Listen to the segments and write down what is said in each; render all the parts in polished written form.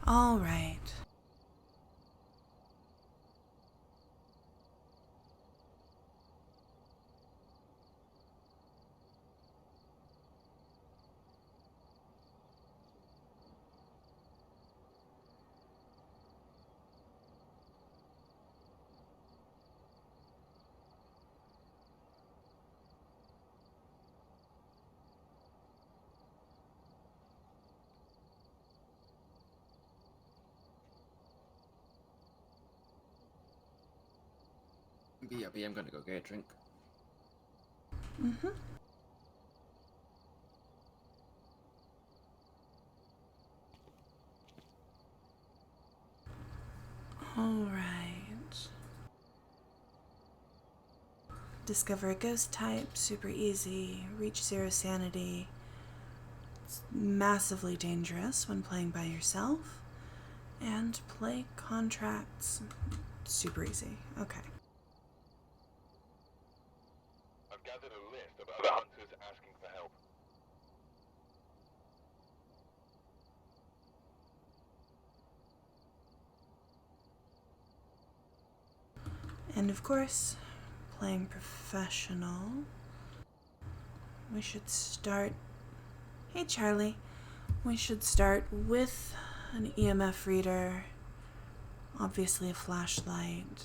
All right. BRB, I'm gonna go get a drink. Mm-hmm. All right. Discover a ghost type, super easy. Reach 0 sanity. It's massively dangerous when playing by yourself. And play contracts, super easy. Okay. I've gathered a list of other hunters asking for help. And of course, playing professional. We should start. Hey, Charlie. We should start with an EMF reader, obviously a flashlight.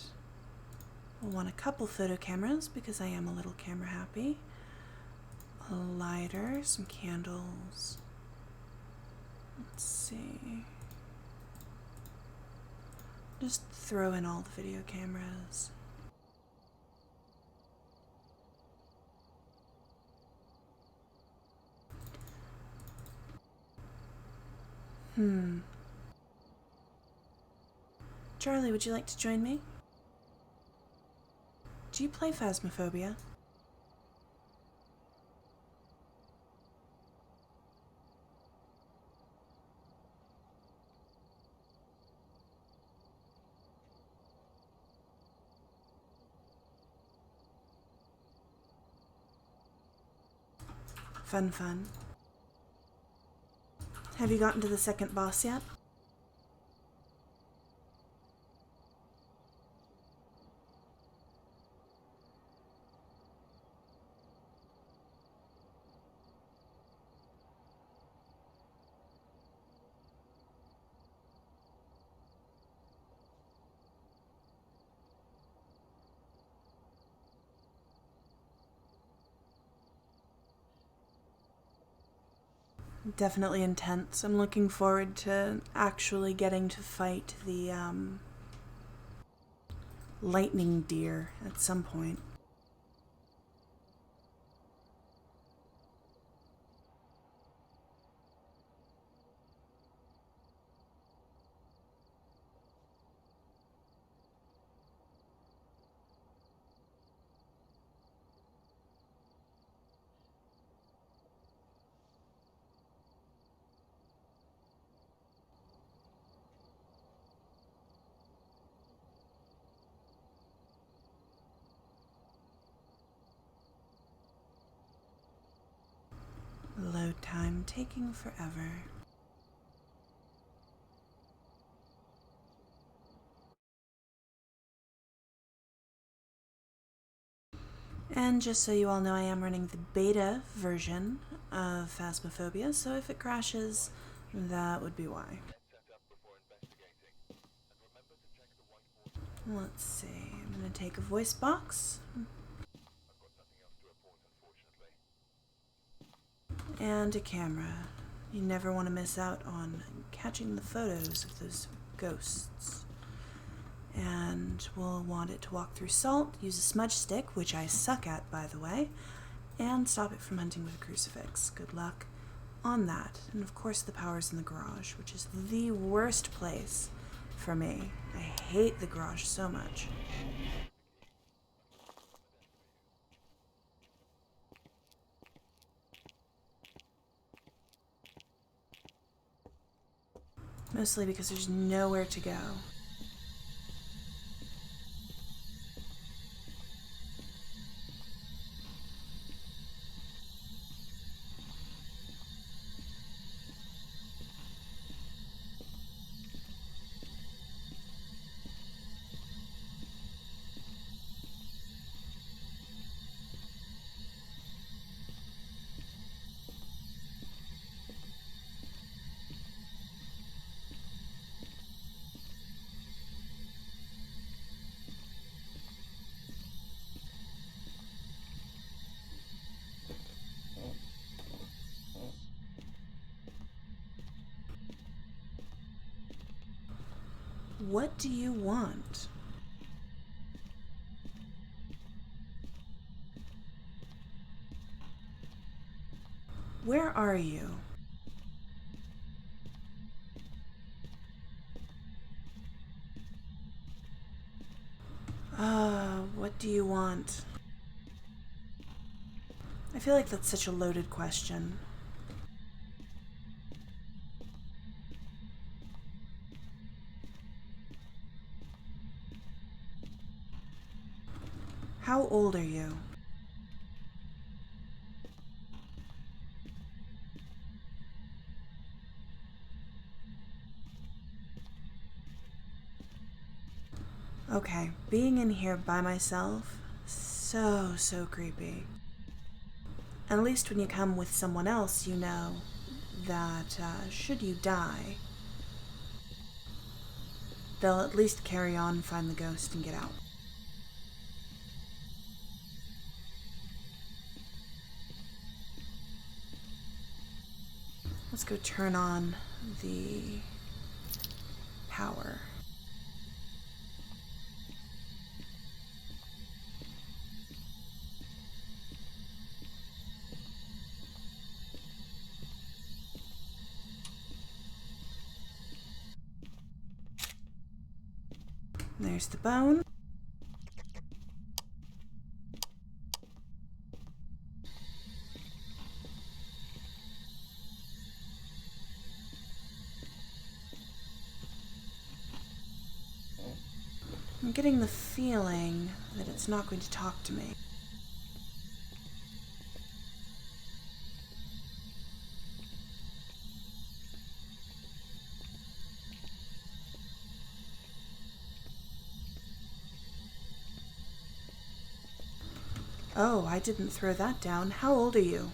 We'll want a couple photo cameras because I am a little camera happy. A lighter, some candles. Let's see. Just throw in all the video cameras. Charlie, would you like to join me? Do you play Phasmophobia? Fun. Have you gotten to the second boss yet? Definitely intense. I'm looking forward to actually getting to fight the lightning deer at some point. Load time taking forever. And just so you all know, I am running the beta version of Phasmophobia, so if it crashes, that would be why. Set up before investigating. And remember to check the whiteboard. Let's see, I'm going to take a voice box I've got nothing else to report, unfortunately. and a camera. You never want to miss out on catching the photos of those ghosts. And we'll want it to walk through salt, use a smudge stick, which I suck at, by the way, and stop it from hunting with a crucifix. Good luck on that. And of course the power's in the garage, which is the worst place for me. I hate the garage so much. Mostly because there's nowhere to go. What do you want? Where are you? What do you want? I feel like that's such a loaded question. How old are you? Okay, being in here by myself, so creepy. At least when you come with someone else, you know that should you die, they'll at least carry on, find the ghost, and get out. Let's go turn on the power. There's the bone. I'm getting the feeling that it's not going to talk to me. Oh, I didn't throw that down. How old are you?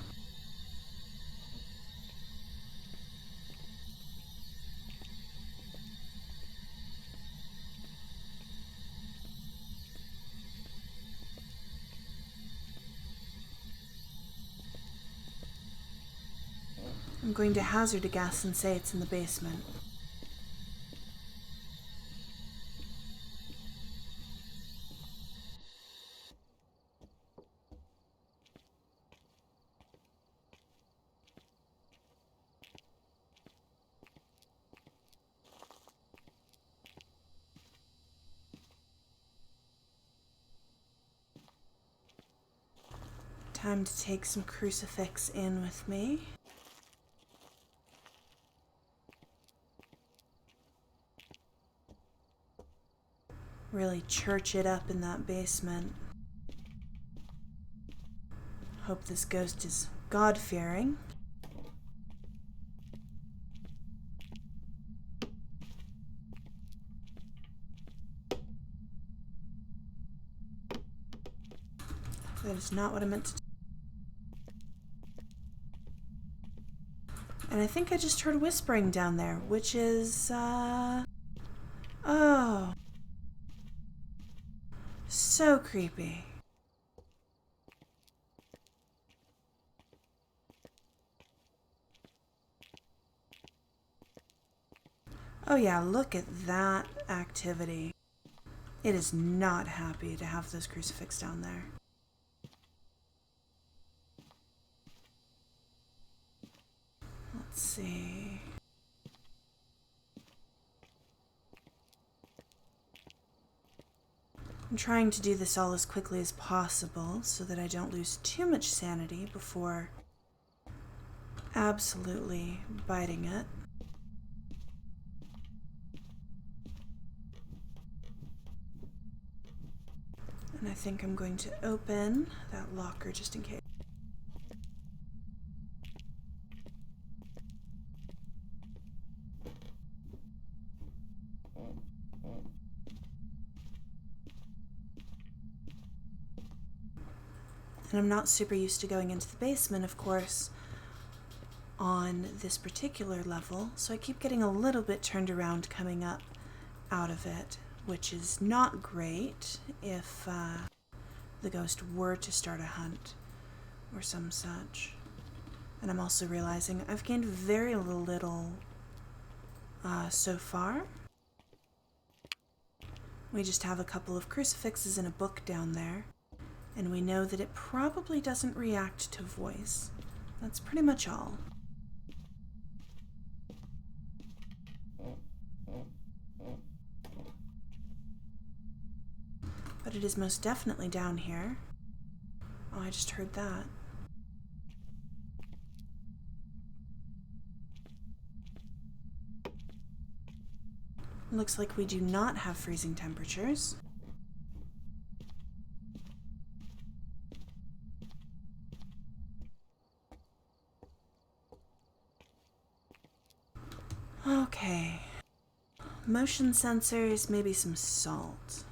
I'm going to hazard a guess and say it's in the basement. Time to take some crucifix in with me. Really church it up in that basement. Hope this ghost is God-fearing. That is not what I meant to do. And I think I just heard whispering down there, which is, oh. So creepy. Oh yeah, look at that activity. It is not happy to have this crucifix down there. Let's see. I'm trying to do this all as quickly as possible so that I don't lose too much sanity before absolutely biting it. And I think I'm going to open that locker just in case. And I'm not super used to going into the basement, of course, on this particular level, so I keep getting a little bit turned around coming up out of it, which is not great if the ghost were to start a hunt or some such. And I'm also realizing I've gained very little so far. We just have a couple of crucifixes and a book down there, and we know that it probably doesn't react to voice. That's pretty much all. But it is most definitely down here. Oh, I just heard that. Looks like we do not have freezing temperatures. Okay. Motion sensors, maybe some salt.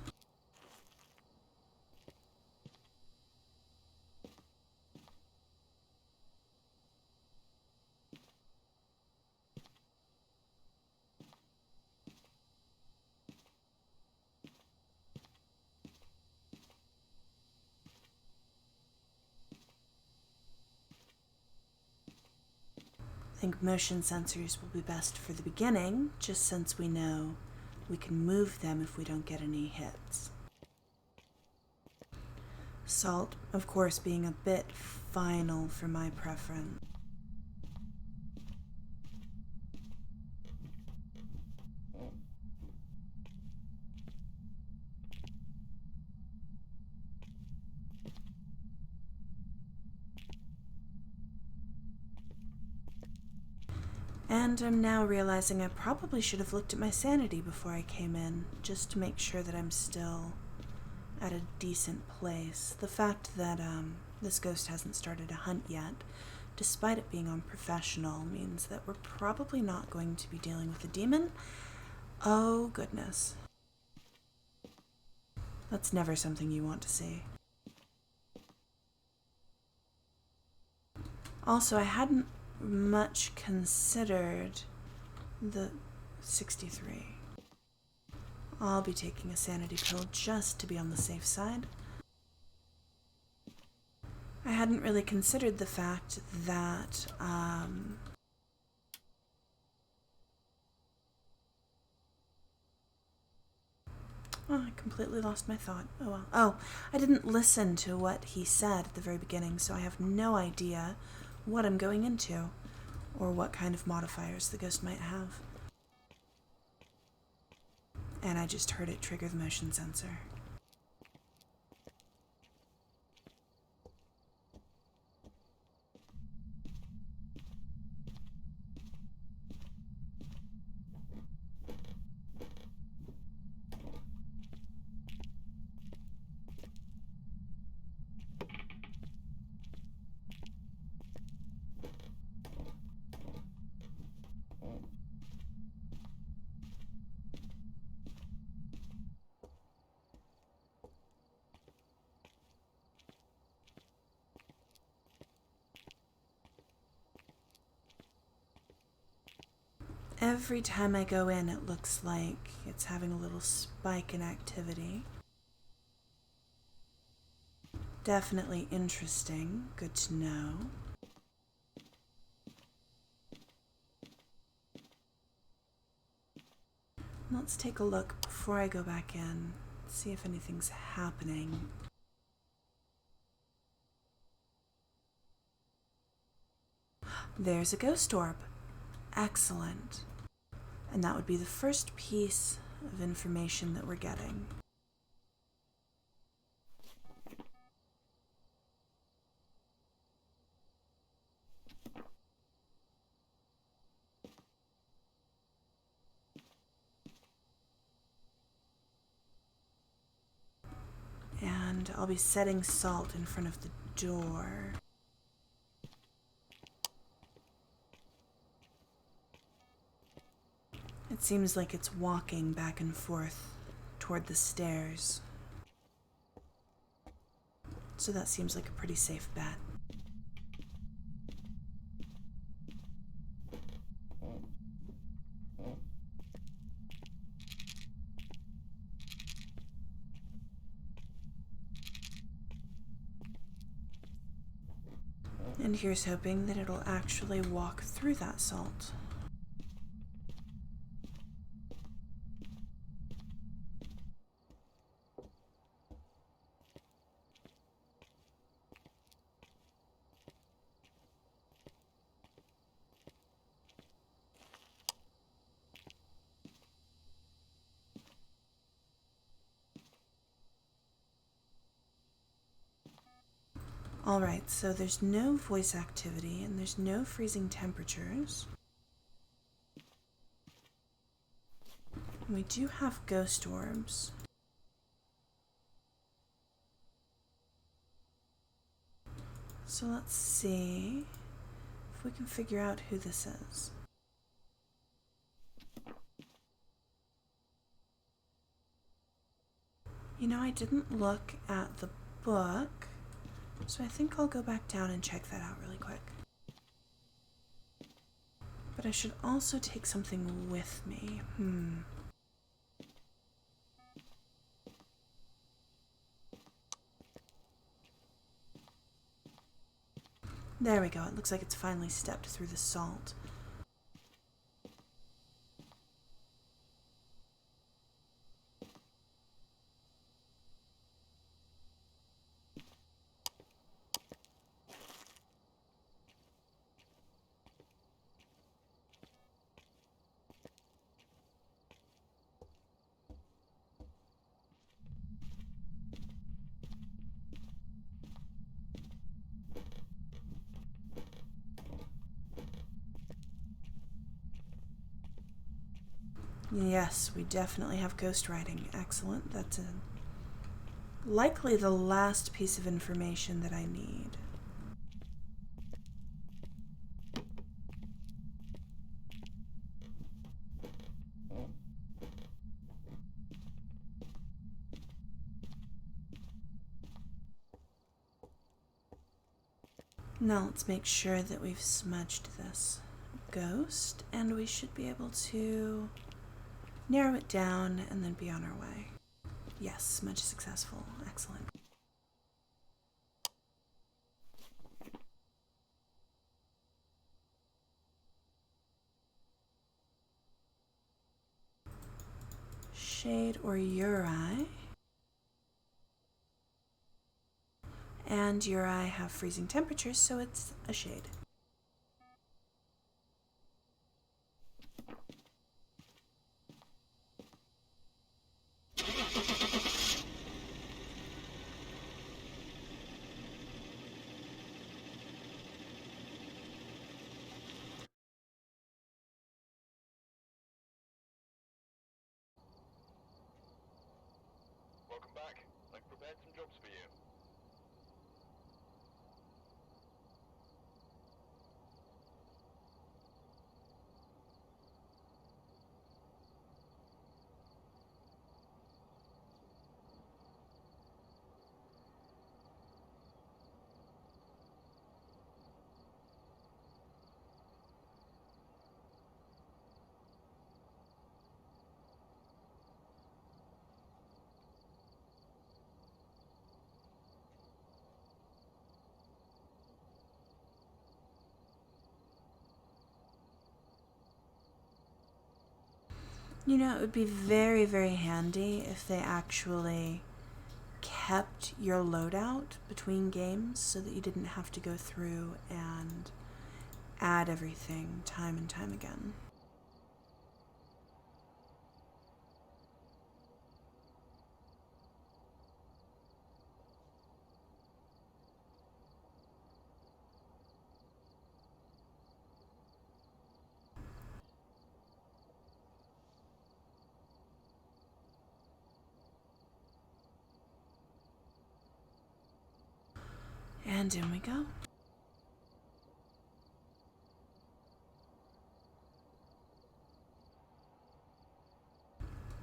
I think motion sensors will be best for the beginning, just since we know we can move them if we don't get any hits. Salt, of course, being a bit final for my preference. And I'm now realizing I probably should have looked at my sanity before I came in, just to make sure that I'm still at a decent place. The fact that this ghost hasn't started a hunt yet, despite it being on professional, means that we're probably not going to be dealing with a demon. Oh, goodness. That's never something you want to see. Also, I hadn't much considered the 63. I'll be taking a sanity pill just to be on the safe side. I hadn't really considered the fact that oh, I completely lost my thought. Oh well. Oh, I didn't listen to what he said at the very beginning, so I have no idea what I'm going into, or what kind of modifiers the ghost might have. And I just heard it trigger the motion sensor. Every time I go in, it looks like it's having a little spike in activity. Definitely interesting. Good to know. Let's take a look before I go back in, see if anything's happening. There's a ghost orb. Excellent. And that would be the first piece of information that we're getting. And I'll be setting salt in front of the door. It seems like it's walking back and forth toward the stairs. So that seems like a pretty safe bet. And here's hoping that it'll actually walk through that salt. Alright, so there's no voice activity and there's no freezing temperatures. We do have ghost orbs. So let's see if we can figure out who this is. You know, I didn't look at the book, so I think I'll go back down and check that out really quick. But I should also take something with me. There we go. It looks like it's finally stepped through the salt. Yes, we definitely have ghost writing. Excellent. That's likely the last piece of information that I need. Now let's make sure that we've smudged this ghost, and we should be able to narrow it down and then be on our way. Yes, smudge successful. Excellent. Shade or Uri. And Uri have freezing temperatures, so it's a shade. Welcome back. I've prepared some jobs for you. You know, it would be very, very handy if they actually kept your loadout between games so that you didn't have to go through and add everything time and time again. And in we go.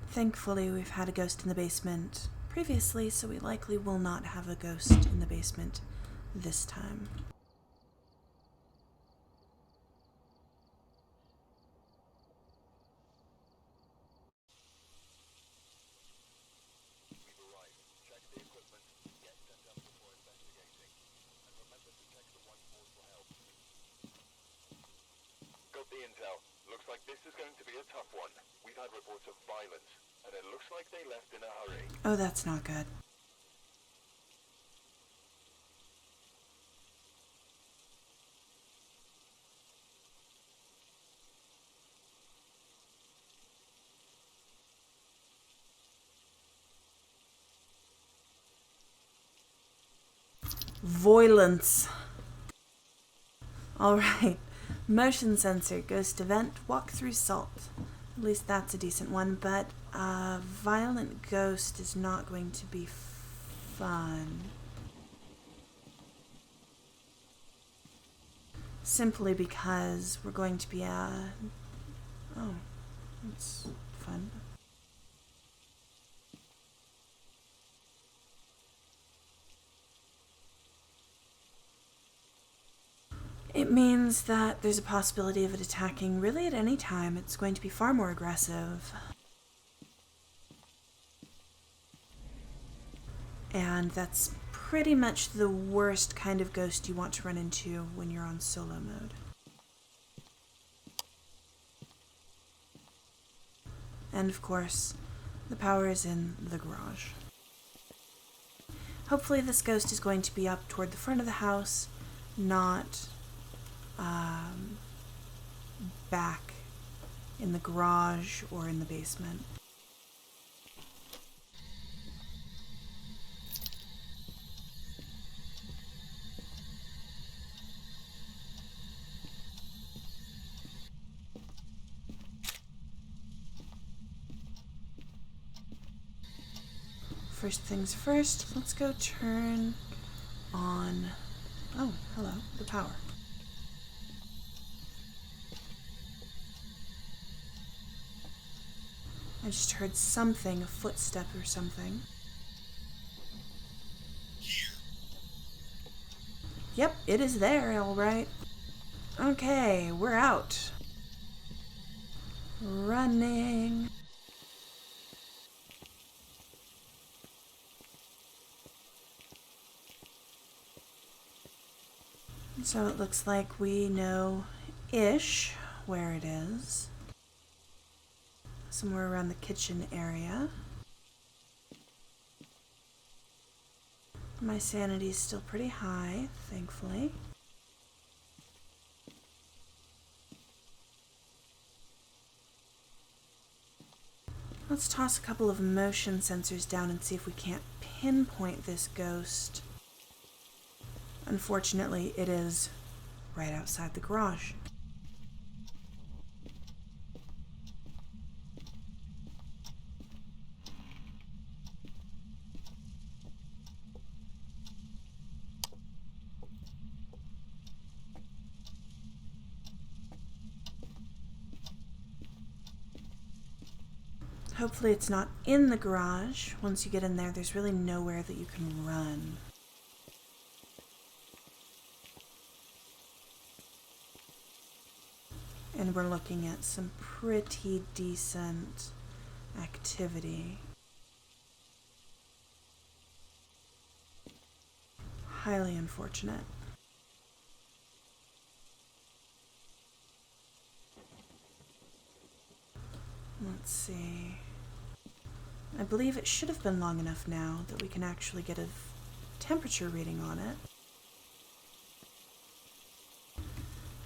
Thankfully, we've had a ghost in the basement previously, so we likely will not have a ghost in the basement this time. We've arrived. Check the equipment, get set up before investigating. And remember to check the white board for help. Got the intel. Looks like this is going to be a tough one. We've had reports of violence, and it looks like they left in a hurry. Oh, that's not good. Violence. Alright. Motion sensor, ghost event, walk through salt. At least that's a decent one, but a violent ghost is not going to be fun. Simply because we're going to be oh, that's fun. It means that there's a possibility of it attacking really at any time. It's going to be far more aggressive. And that's pretty much the worst kind of ghost you want to run into when you're on solo mode. And of course, the power is in the garage. Hopefully this ghost is going to be up toward the front of the house, not back in the garage or in the basement. First things first, let's go turn on, oh, hello, the power. I just heard something, a footstep or something. Yep, it is there, all right. Okay, we're out. Running. So it looks like we know-ish where it is. Somewhere around the kitchen area. My sanity is still pretty high, thankfully. Let's toss a couple of motion sensors down and see if we can't pinpoint this ghost. Unfortunately, it is right outside the garage. Hopefully it's not in the garage. Once you get in there, there's really nowhere that you can run. And we're looking at some pretty decent activity. Highly unfortunate. Let's see. I believe it should have been long enough now that we can actually get a temperature reading on it.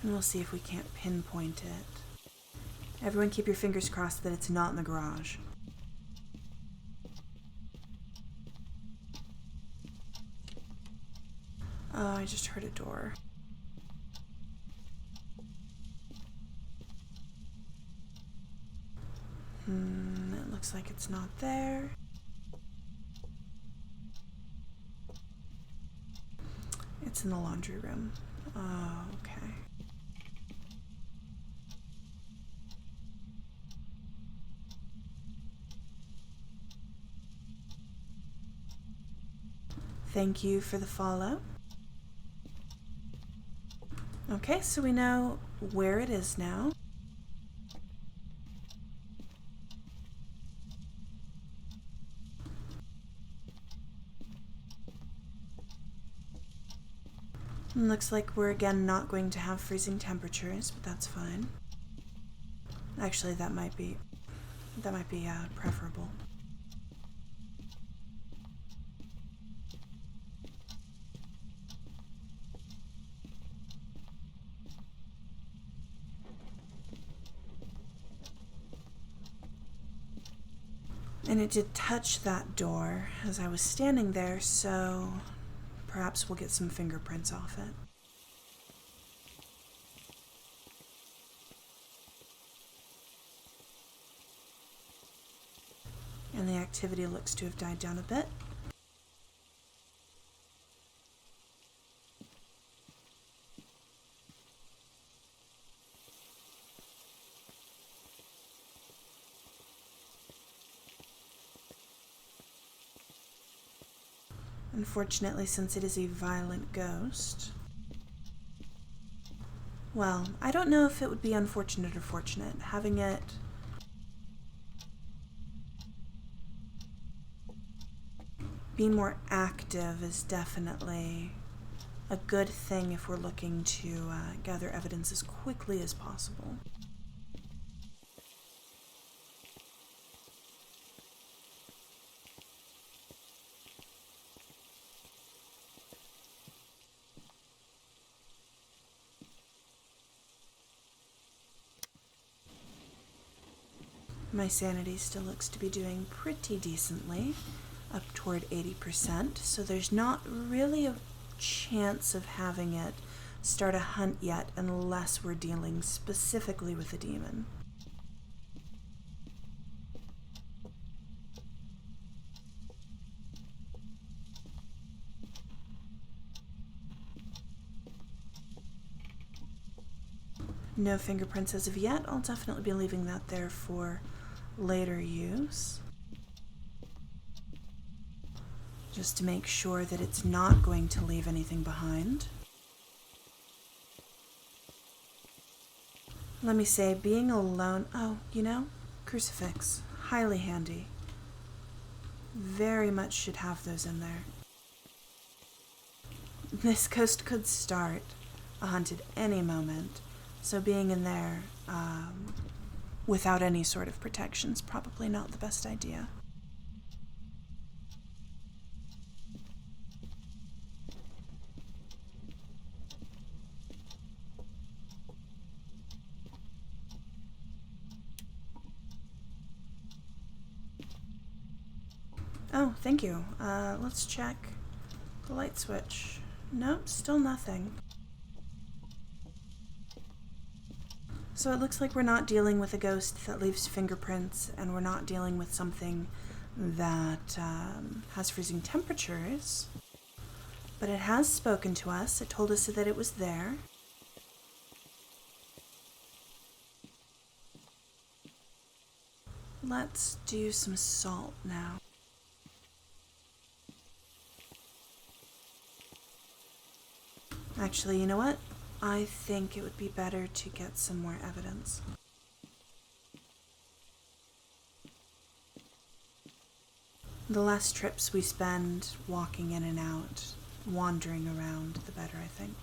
And we'll see if we can't pinpoint it. Everyone keep your fingers crossed that it's not in the garage. Oh, I just heard a door. It looks like it's not there. It's in the laundry room. Oh, okay. Thank you for the follow. Okay, so we know where it is now. And looks like we're again not going to have freezing temperatures, but that's fine. Actually, that might be preferable. And it did touch that door as I was standing there, so Perhaps we'll get some fingerprints off it. And the activity looks to have died down a bit. Unfortunately, since it is a violent ghost, well, I don't know if it would be unfortunate or fortunate. Having it be more active is definitely a good thing if we're looking to gather evidence as quickly as possible. My sanity still looks to be doing pretty decently, up toward 80%, so there's not really a chance of having it start a hunt yet unless we're dealing specifically with a demon. No fingerprints as of yet. I'll definitely be leaving that there for later use, just to make sure that it's not going to leave anything behind. Let me say, being alone, crucifix, highly handy. Very much should have those in there. This ghost could start a hunt at any moment, so being in there without any sort of protection is probably not the best idea. Oh, thank you. Let's check the light switch. Nope, still nothing. So it looks like we're not dealing with a ghost that leaves fingerprints, and we're not dealing with something that has freezing temperatures. But it has spoken to us. It told us that it was there. Let's do some salt now. Actually, you know what? I think it would be better to get some more evidence. The less trips we spend walking in and out, wandering around, the better, I think.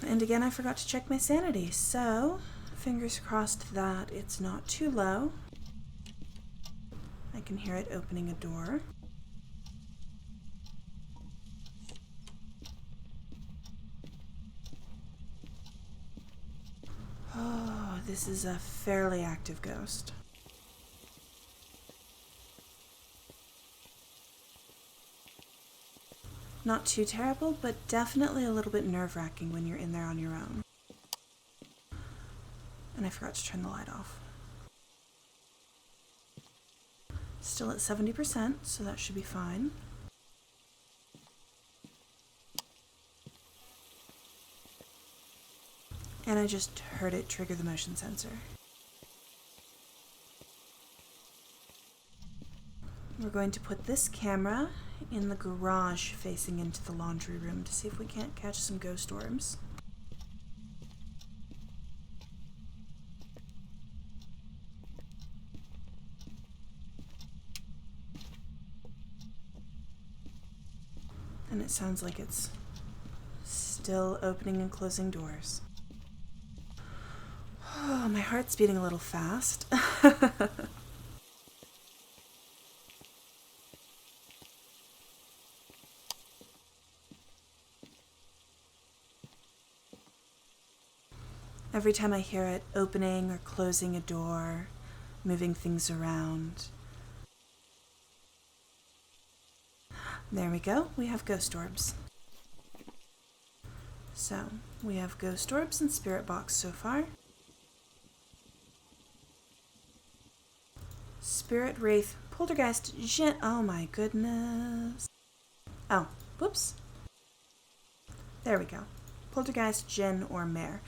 And again, I forgot to check my sanity, so fingers crossed that it's not too low. I can hear it opening a door. Oh, this is a fairly active ghost. Not too terrible, but definitely a little bit nerve-wracking when you're in there on your own. And I forgot to turn the light off. Still at 70%, so that should be fine. And I just heard it trigger the motion sensor. We're going to put this camera in the garage facing into the laundry room to see if we can't catch some ghost orbs. And it sounds like it's still opening and closing doors. Oh, my heart's beating a little fast. Every time I hear it opening or closing a door, moving things around. There we go. We have ghost orbs. So, we have ghost orbs and spirit box so far. Spirit, wraith, poltergeist, djinn. Oh my goodness. Oh, whoops. There we go. Poltergeist, djinn, or mare.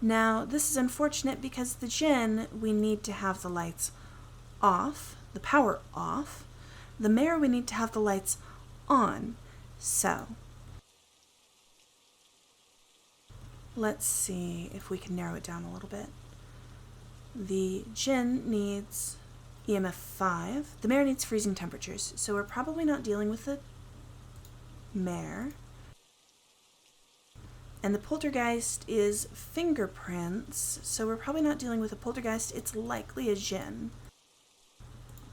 Now, this is unfortunate because the djinn, we need to have the lights off, the power off. The mare, we need to have the lights on. So, let's see if we can narrow it down a little bit. The djinn needs EMF 5. The mare needs freezing temperatures, so we're probably not dealing with the mare. And the poltergeist is fingerprints, so we're probably not dealing with a poltergeist. It's likely a djinn,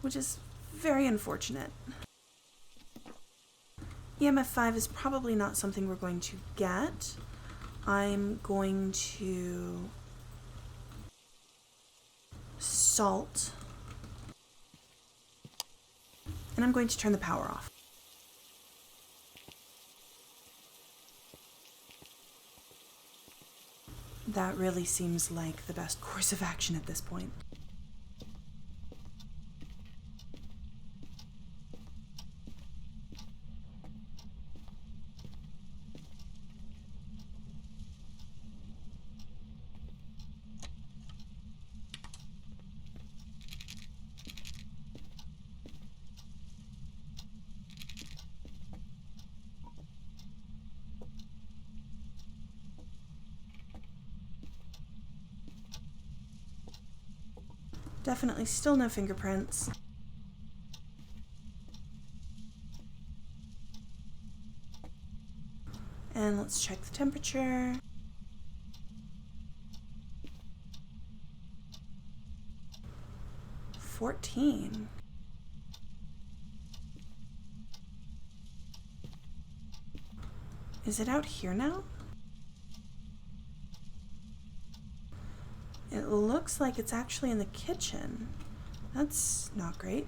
which is very unfortunate. EMF 5 is probably not something we're going to get. I'm going to salt, and I'm going to turn the power off. That really seems like the best course of action at this point. Definitely still no fingerprints. And let's check the temperature. "14." Is it out here now? It looks like it's actually in the kitchen. That's not great.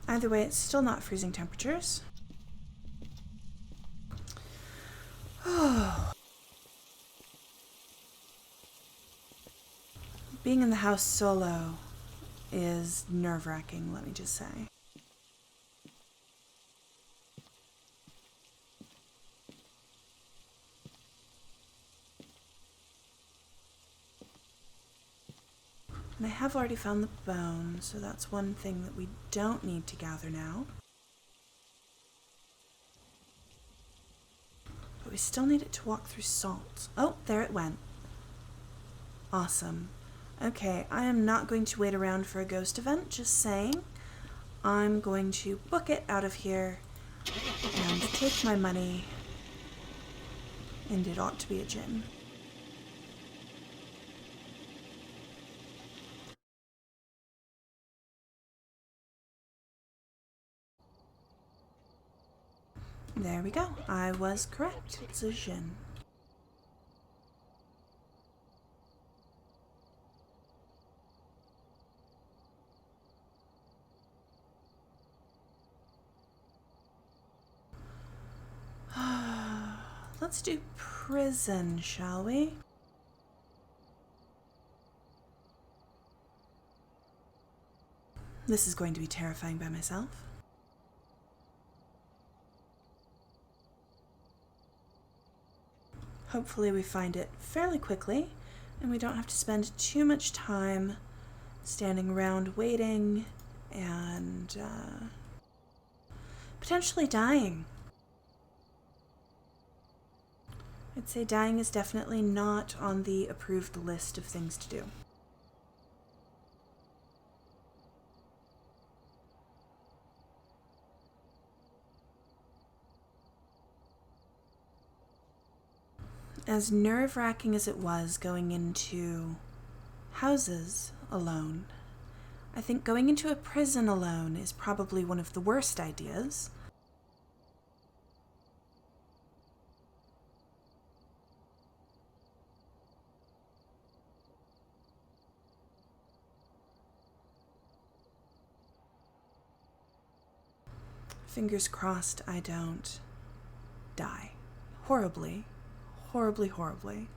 Either way, it's still not freezing temperatures. Oh. Being in the house solo is nerve-wracking, let me just say. And I have already found the bone, so that's one thing that we don't need to gather now. But we still need it to walk through salt. Oh, there it went. Awesome. Okay, I am not going to wait around for a ghost event, just saying. I'm going to book it out of here and take my money, and it ought to be a djinn. There we go. I was correct. It's a djinn. Let's do prison, shall we? This is going to be terrifying by myself. Hopefully we find it fairly quickly, and we don't have to spend too much time standing around waiting and potentially dying. I'd say dying is definitely not on the approved list of things to do. As nerve-wracking as it was going into houses alone, I think going into a prison alone is probably one of the worst ideas. Fingers crossed I don't die. Horribly, horribly, horribly.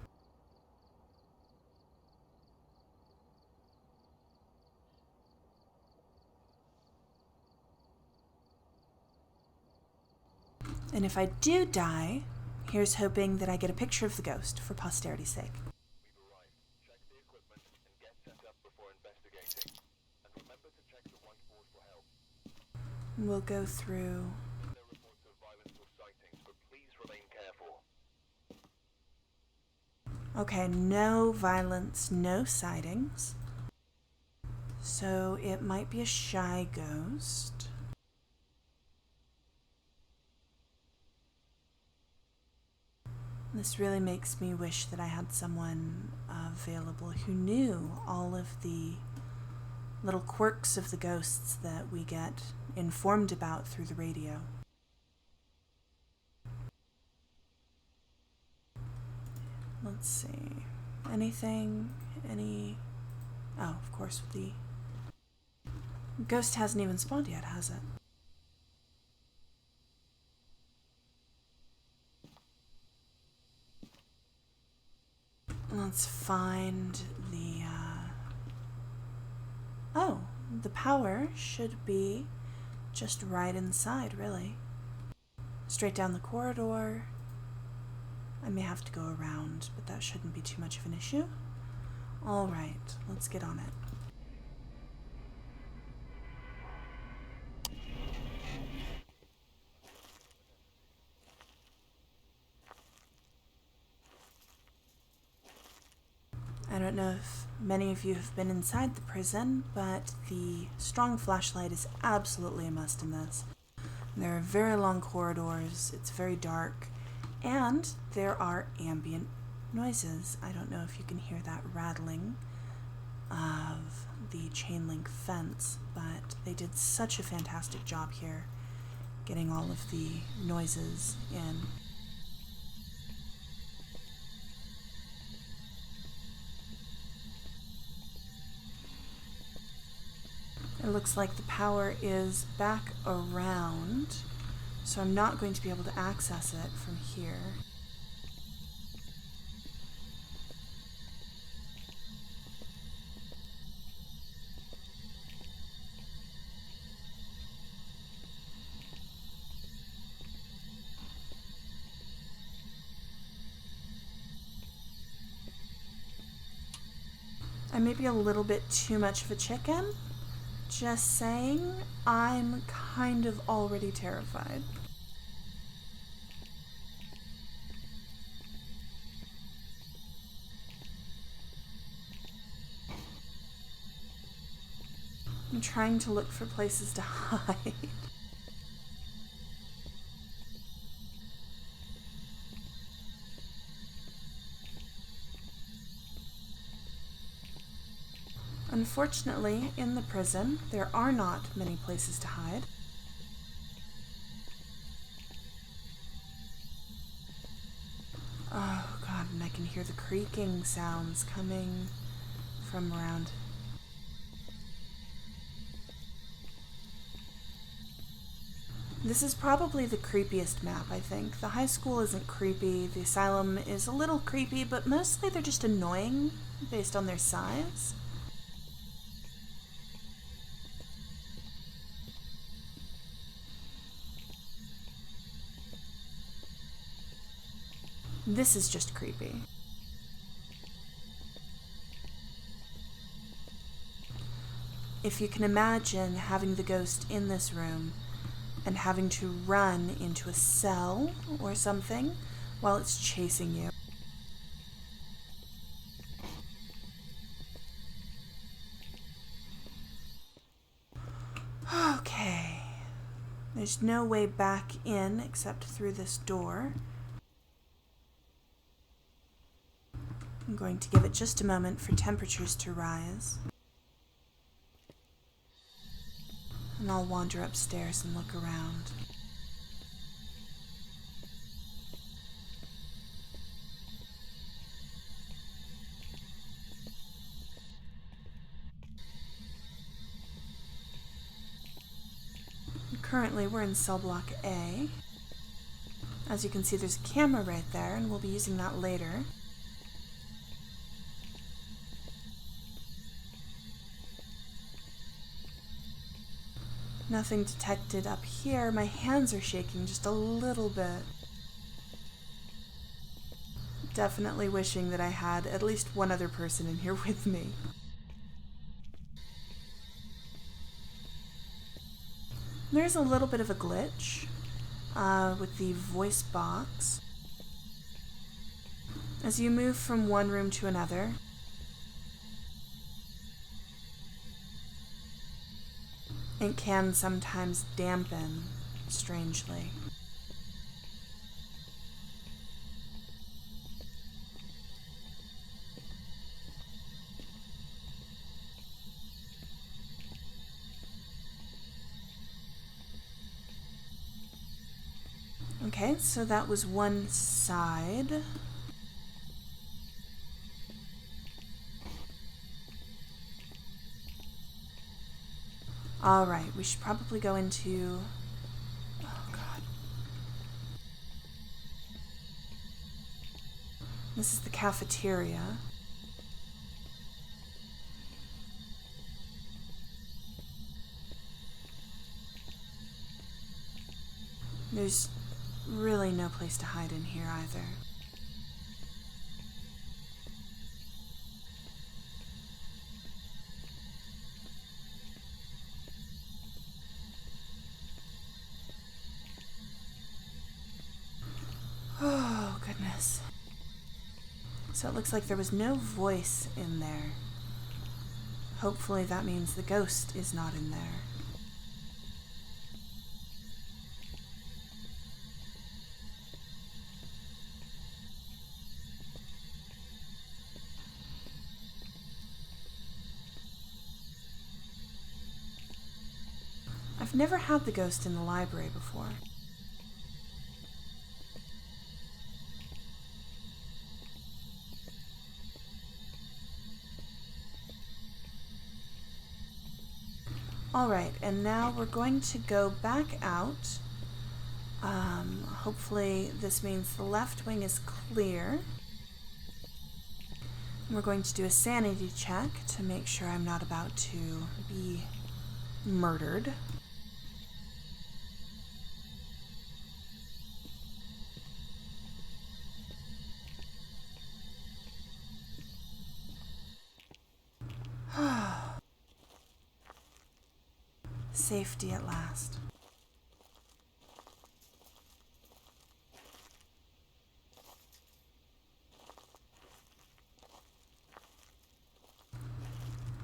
And if I do die, here's hoping that I get a picture of the ghost for posterity's sake. We've arrived. Check the equipment and get set up before investigating. And remember to check the whiteboard for help. We'll go through. No reports of violence or sightings, but please remain careful. Okay, no violence, no sightings. So it might be a shy ghost. This really makes me wish that I had someone available who knew all of the little quirks of the ghosts that we get informed about through the radio. Let's see. Anything? Oh, of course, the ghost hasn't even spawned yet, has it? Let's find the, Oh, the power should be just right inside, really. Straight down the corridor. I may have to go around, but that shouldn't be too much of an issue. All right, let's get on it. I don't know if many of you have been inside the prison, but the strong flashlight is absolutely a must in this. There are very long corridors, it's very dark, and there are ambient noises. I don't know if you can hear that rattling of the chain link fence, but they did such a fantastic job here getting all of the noises in. It looks like the power is back around, so I'm not going to be able to access it from here. I may be a little bit too much of a chicken. Just saying, I'm kind of already terrified. I'm trying to look for places to hide. Unfortunately, in the prison, there are not many places to hide. Oh god, and I can hear the creaking sounds coming from around. This is probably the creepiest map, I think. The high school isn't creepy, the asylum is a little creepy, but mostly they're just annoying based on their size. This is just creepy. If you can imagine having the ghost in this room and having to run into a cell or something while it's chasing you. Okay. There's no way back in except through this door. I'm going to give it just a moment for temperatures to rise. And I'll wander upstairs and look around. Currently, we're in cell block A. As you can see, there's a camera right there, and we'll be using that later. Nothing detected up here. My hands are shaking just a little bit. Definitely wishing that I had at least one other person in here with me. There's a little bit of a glitch with the voice box. As you move from one room to another, it can sometimes dampen strangely. Okay, so that was one side. Alright, we should probably go into... Oh, God. This is the cafeteria. There's really no place to hide in here either. Oh, goodness. So it looks like there was no voice in there. Hopefully that means the ghost is not in there. I've never had the ghost in the library before. Alright, and now we're going to go back out. Hopefully this means the left wing is clear. We're going to do a sanity check to make sure I'm not about to be murdered. Safety at last.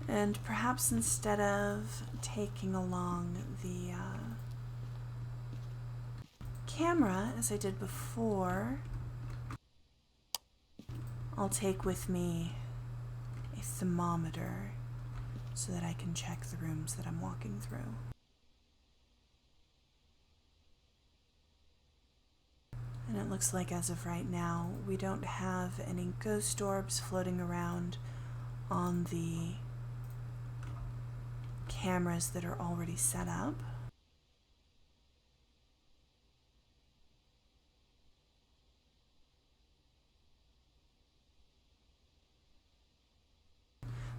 And perhaps instead of taking along the camera, as I did before, I'll take with me a thermometer so that I can check the rooms that I'm walking through. And it looks like as of right now, we don't have any ghost orbs floating around on the cameras that are already set up.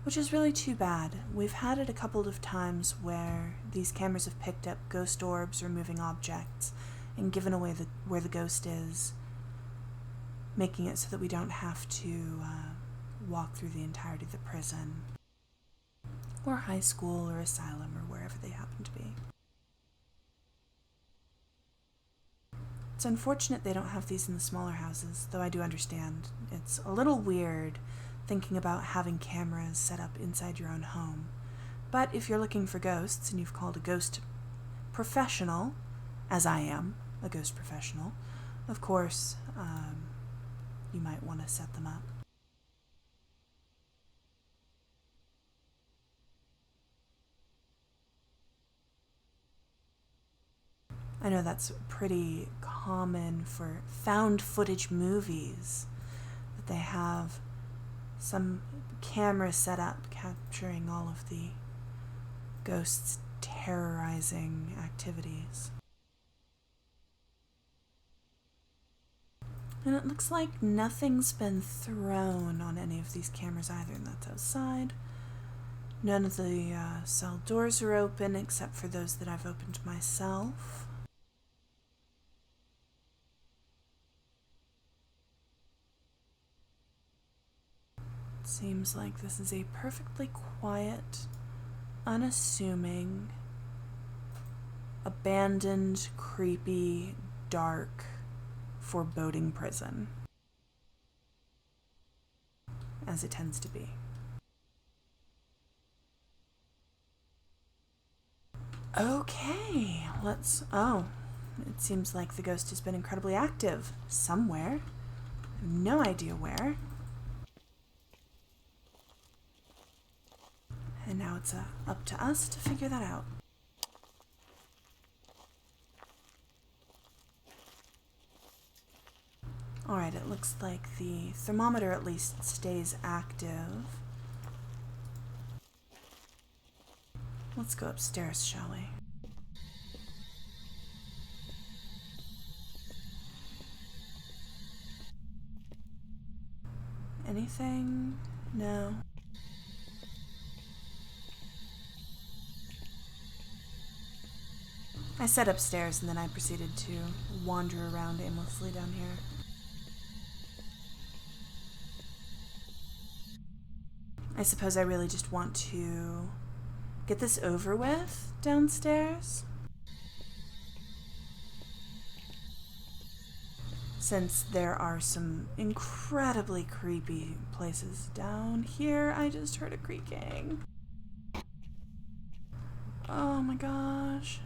Which is really too bad. We've had it a couple of times where these cameras have picked up ghost orbs or moving objects and given away where the ghost is, making it so that we don't have to walk through the entirety of the prison or high school or asylum or wherever they happen to be. It's unfortunate they don't have these in the smaller houses, though I do understand. It's a little weird thinking about having cameras set up inside your own home. But if you're looking for ghosts and you've called a ghost professional, as I am, a ghost professional, of course, you might want to set them up. I know that's pretty common for found footage movies, that they have some camera set up capturing all of the ghosts terrorizing activities. And it looks like nothing's been thrown on any of these cameras either, and that's outside. None of the cell doors are open except for those that I've opened myself. It seems like this is a perfectly quiet, unassuming, abandoned, creepy, dark, foreboding prison, as it tends to be. Okay, oh, it seems like the ghost has been incredibly active somewhere. No idea where. And now it's up to us to figure that out. Alright, it looks like the thermometer at least stays active. Let's go upstairs, shall we? Anything? No. I said upstairs and then I proceeded to wander around aimlessly down here. I suppose I really just want to get this over with downstairs. Since there are some incredibly creepy places down here. I just heard a creaking. Oh my gosh.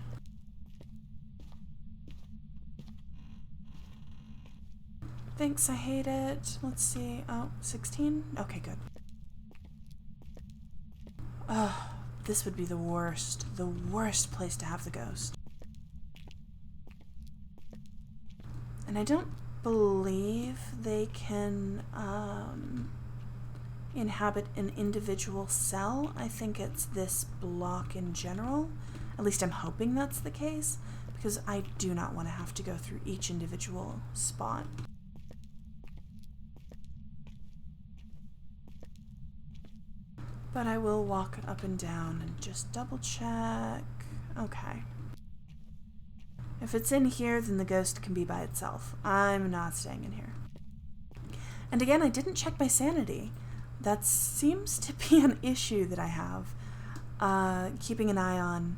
Thanks, I hate it. Let's see. Oh, 16? Okay, good. Oh, this would be the worst place to have the ghost. And I don't believe they can inhabit an individual cell. I think it's this block in general. At least I'm hoping that's the case, because I do not want to have to go through each individual spot. But I will walk up and down and just double check. Okay. If it's in here, then the ghost can be by itself. I'm not staying in here. And again, I didn't check my sanity. That seems to be an issue that I have. Keeping an eye on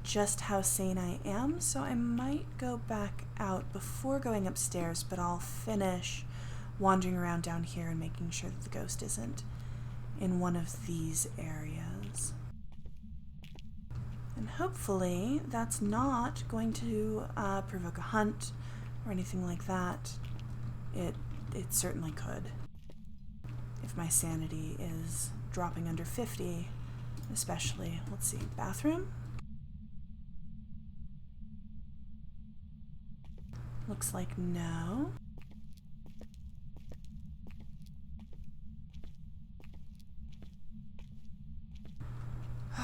just how sane I am, so I might go back out before going upstairs, but I'll finish wandering around down here and making sure that the ghost isn't in one of these areas. And hopefully that's not going to provoke a hunt or anything like that. It certainly could. If my sanity is dropping under 50, especially. Let's see, bathroom? Looks like no.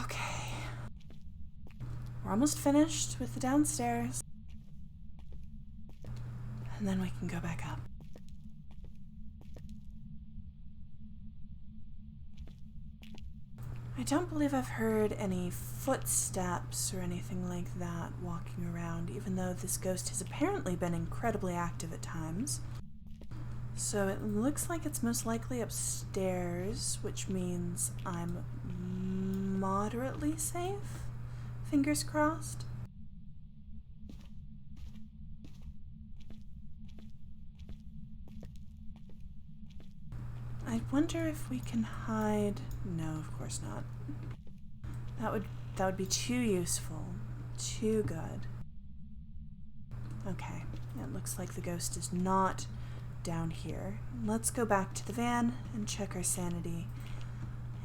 Okay. We're almost finished with the downstairs. And then we can go back up. I don't believe I've heard any footsteps or anything like that walking around, even though this ghost has apparently been incredibly active at times. So it looks like it's most likely upstairs, which means I'm moderately safe. Fingers crossed. I wonder if we can hide. No, of course not. That would be too useful. Too good. Okay, it looks like the ghost is not down here. Let's go back to the van and check our sanity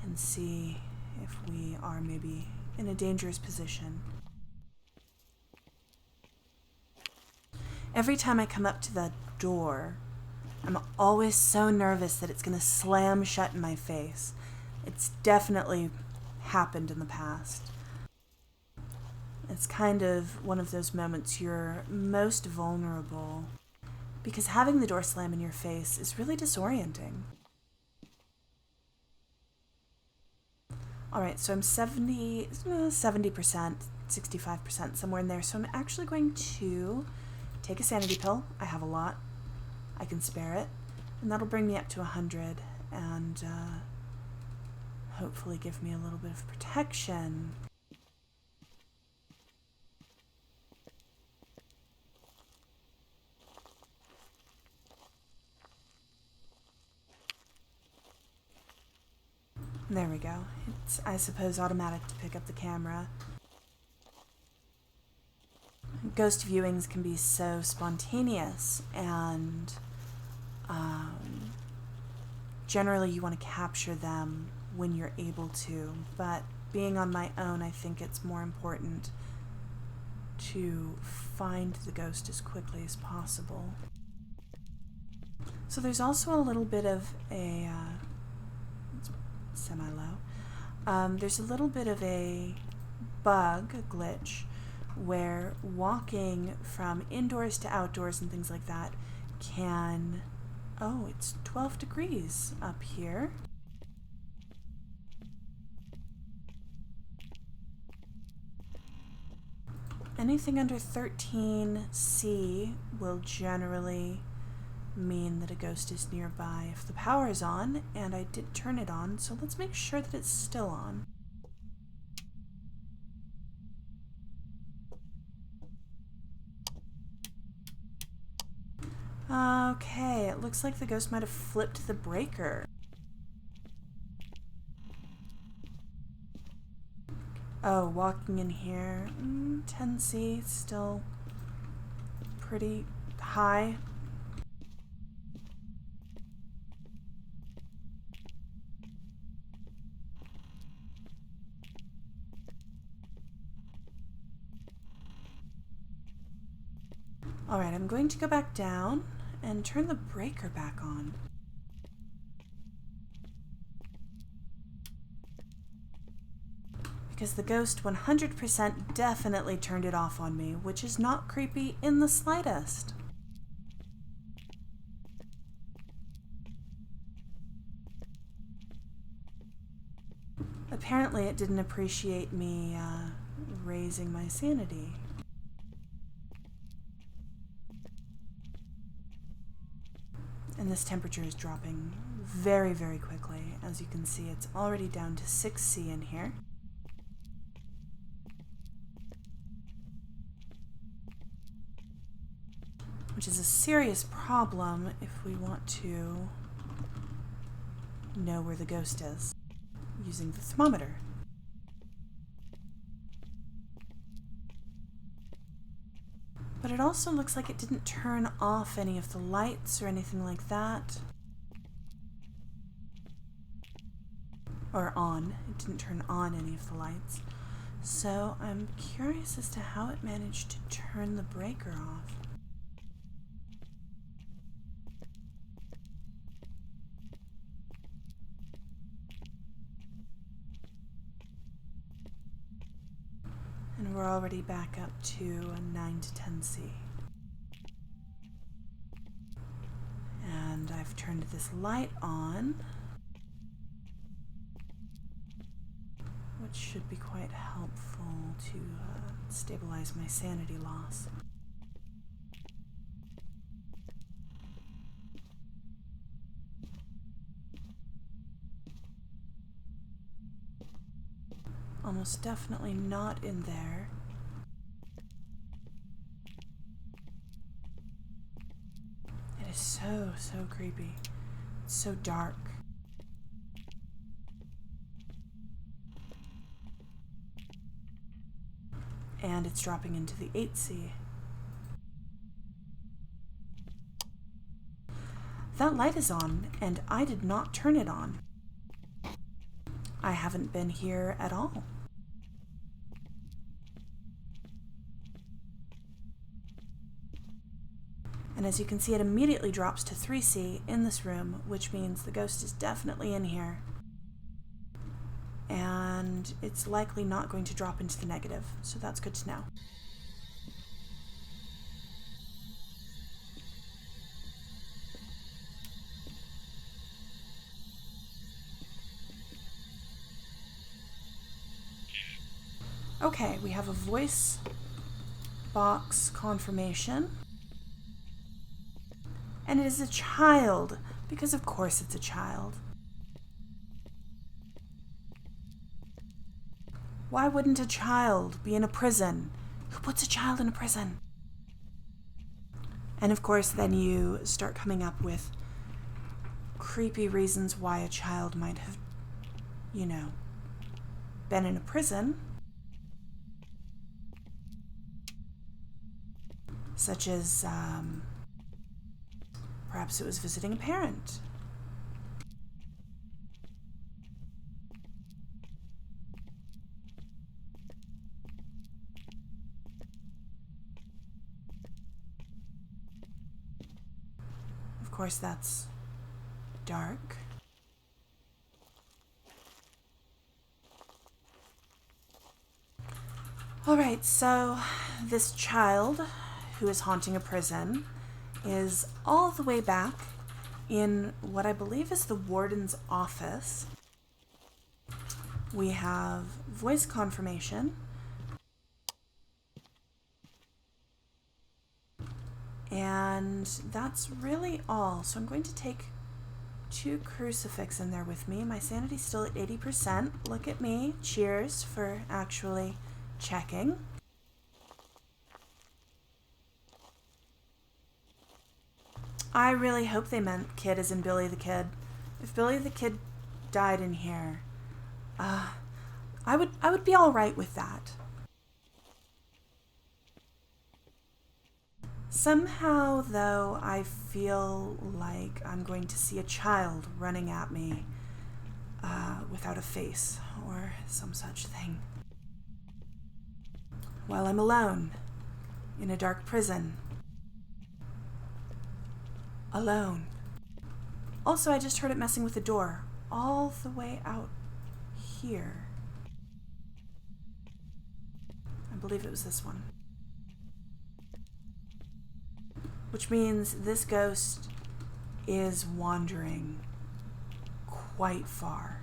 and see if we are maybe in a dangerous position. Every time I come up to that door, I'm always so nervous that it's going to slam shut in my face. It's definitely happened in the past. It's kind of one of those moments you're most vulnerable, because having the door slam in your face is really disorienting. Alright, so I'm 70%, 65%, somewhere in there. So I'm actually going to take a sanity pill. I have a lot. I can spare it. And that'll bring me up to 100 and hopefully give me a little bit of protection. There we go. It's, I suppose, automatic to pick up the camera. Ghost viewings can be so spontaneous, and generally you want to capture them when you're able to, but being on my own, I think it's more important to find the ghost as quickly as possible. So there's also a little bit of a semi-low. There's a little bit of a bug, a glitch, where walking from indoors to outdoors and things like that can... Oh, it's 12 degrees up here. Anything under 13C will generally mean that a ghost is nearby if the power is on, and I did turn it on, so let's make sure that it's still on. Okay, it looks like the ghost might have flipped the breaker. Oh, walking in here, 10C, still pretty high. Alright, I'm going to go back down and turn the breaker back on. Because the ghost 100% definitely turned it off on me, which is not creepy in the slightest. Apparently it didn't appreciate me raising my sanity. And this temperature is dropping very, very quickly. As you can see, it's already down to 6C in here. Which is a serious problem if we want to know where the ghost is using the thermometer. But it also looks like it didn't turn off any of the lights or anything like that. Or on. It didn't turn on any of the lights. So I'm curious as to how it managed to turn the breaker off. And we're already back up to a 9 to 10C. And I've turned this light on, which should be quite helpful to stabilize my sanity loss. Almost definitely not in there. It is so, so creepy. It's so dark. And it's dropping into the 8C. That light is on, and I did not turn it on. I haven't been here at all. And as you can see, it immediately drops to 3C in this room, which means the ghost is definitely in here. And and it's likely not going to drop into the negative, so that's good to know. Okay, we have a voice box confirmation. And it is a child, because of course it's a child. Why wouldn't a child be in a prison? Who puts a child in a prison? And of course then you start coming up with creepy reasons why a child might have, been in a prison. Such as, perhaps it was visiting a parent. Of course, that's dark. Alright, so this child who is haunting a prison is all the way back in what I believe is the warden's office. We have voice confirmation. And that's really all. So I'm going to take 2 crucifix in there with me. My sanity's still at 80%. Look at me. Cheers for actually checking. I really hope they meant kid as in Billy the Kid. If Billy the Kid died in here, I would be all right with that. Somehow, though, I feel like I'm going to see a child running at me without a face or some such thing. While I'm alone in a dark prison. Alone. Also, I just heard it messing with the door all the way out here. I believe it was this one. Which means this ghost is wandering quite far.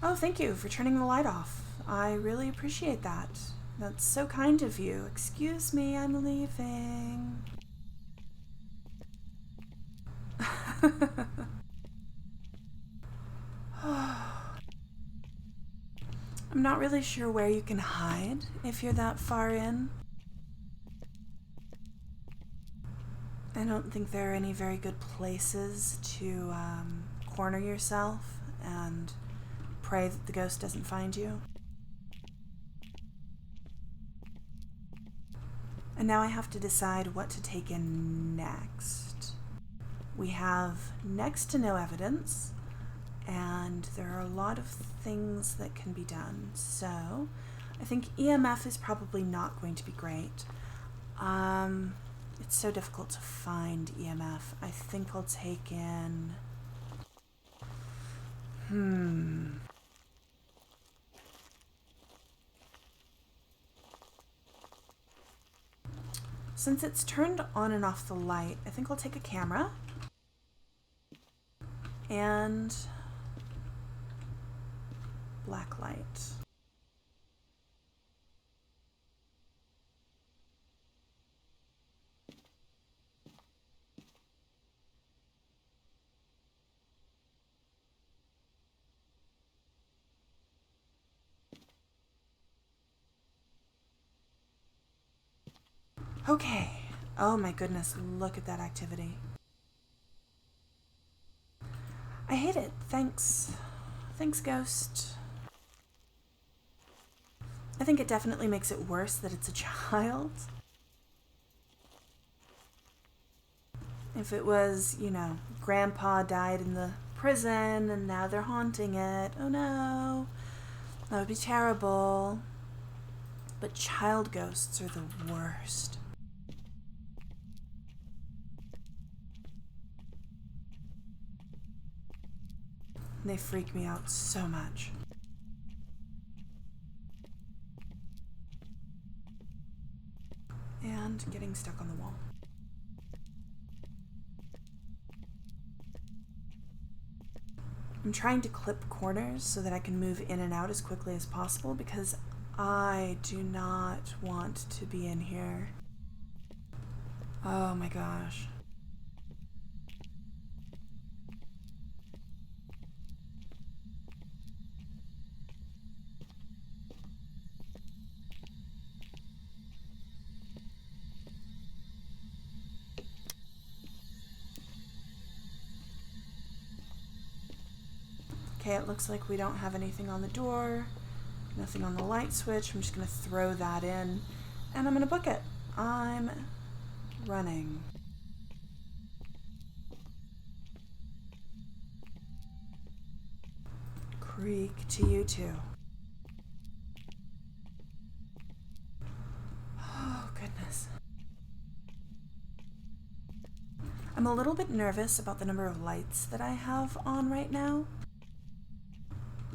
Oh, thank you for turning the light off. I really appreciate that. That's so kind of you. Excuse me, I'm leaving. I'm not really sure where you can hide if you're that far in. I don't think there are any very good places to corner yourself and pray that the ghost doesn't find you. And now I have to decide what to take in next. We have next to no evidence, and there are a lot of things that can be done. So I think EMF is probably not going to be great. It's so difficult to find EMF. I think I'll take in... Since it's turned on and off the light, I think I'll take a camera and black light. Okay. Oh my goodness, look at that activity. I hate it. Thanks. Thanks, Ghost. I think it definitely makes it worse that it's a child. If it was, Grandpa died in the prison and now they're haunting it. Oh no. That would be terrible. but child ghosts are the worst. They freak me out so much. And getting stuck on the wall. I'm trying to clip corners so that I can move in and out as quickly as possible because I do not want to be in here. Oh my gosh. Okay, it looks like we don't have anything on the door, nothing on the light switch. I'm just going to throw that in, and I'm going to book it. I'm running. Creak to you too. Oh, goodness. I'm a little bit nervous about the number of lights that I have on right now.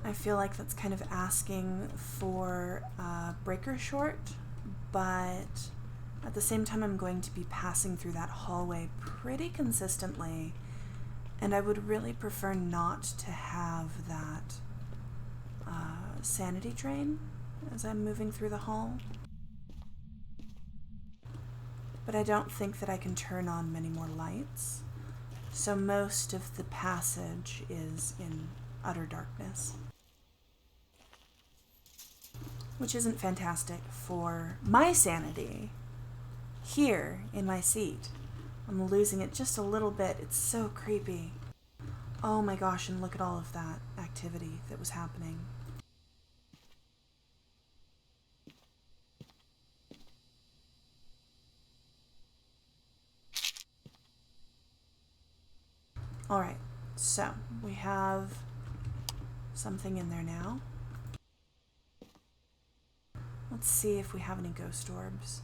I feel like that's kind of asking for a breaker short, but at the same time I'm going to be passing through that hallway pretty consistently, and I would really prefer not to have that sanity drain as I'm moving through the hall. But I don't think that I can turn on many more lights, so most of the passage is in utter darkness. Which isn't fantastic for my sanity here in my seat. I'm losing it just a little bit. It's so creepy. Oh my gosh, and look at all of that activity that was happening. Alright, so we have something in there now. Let's see if we have any ghost orbs.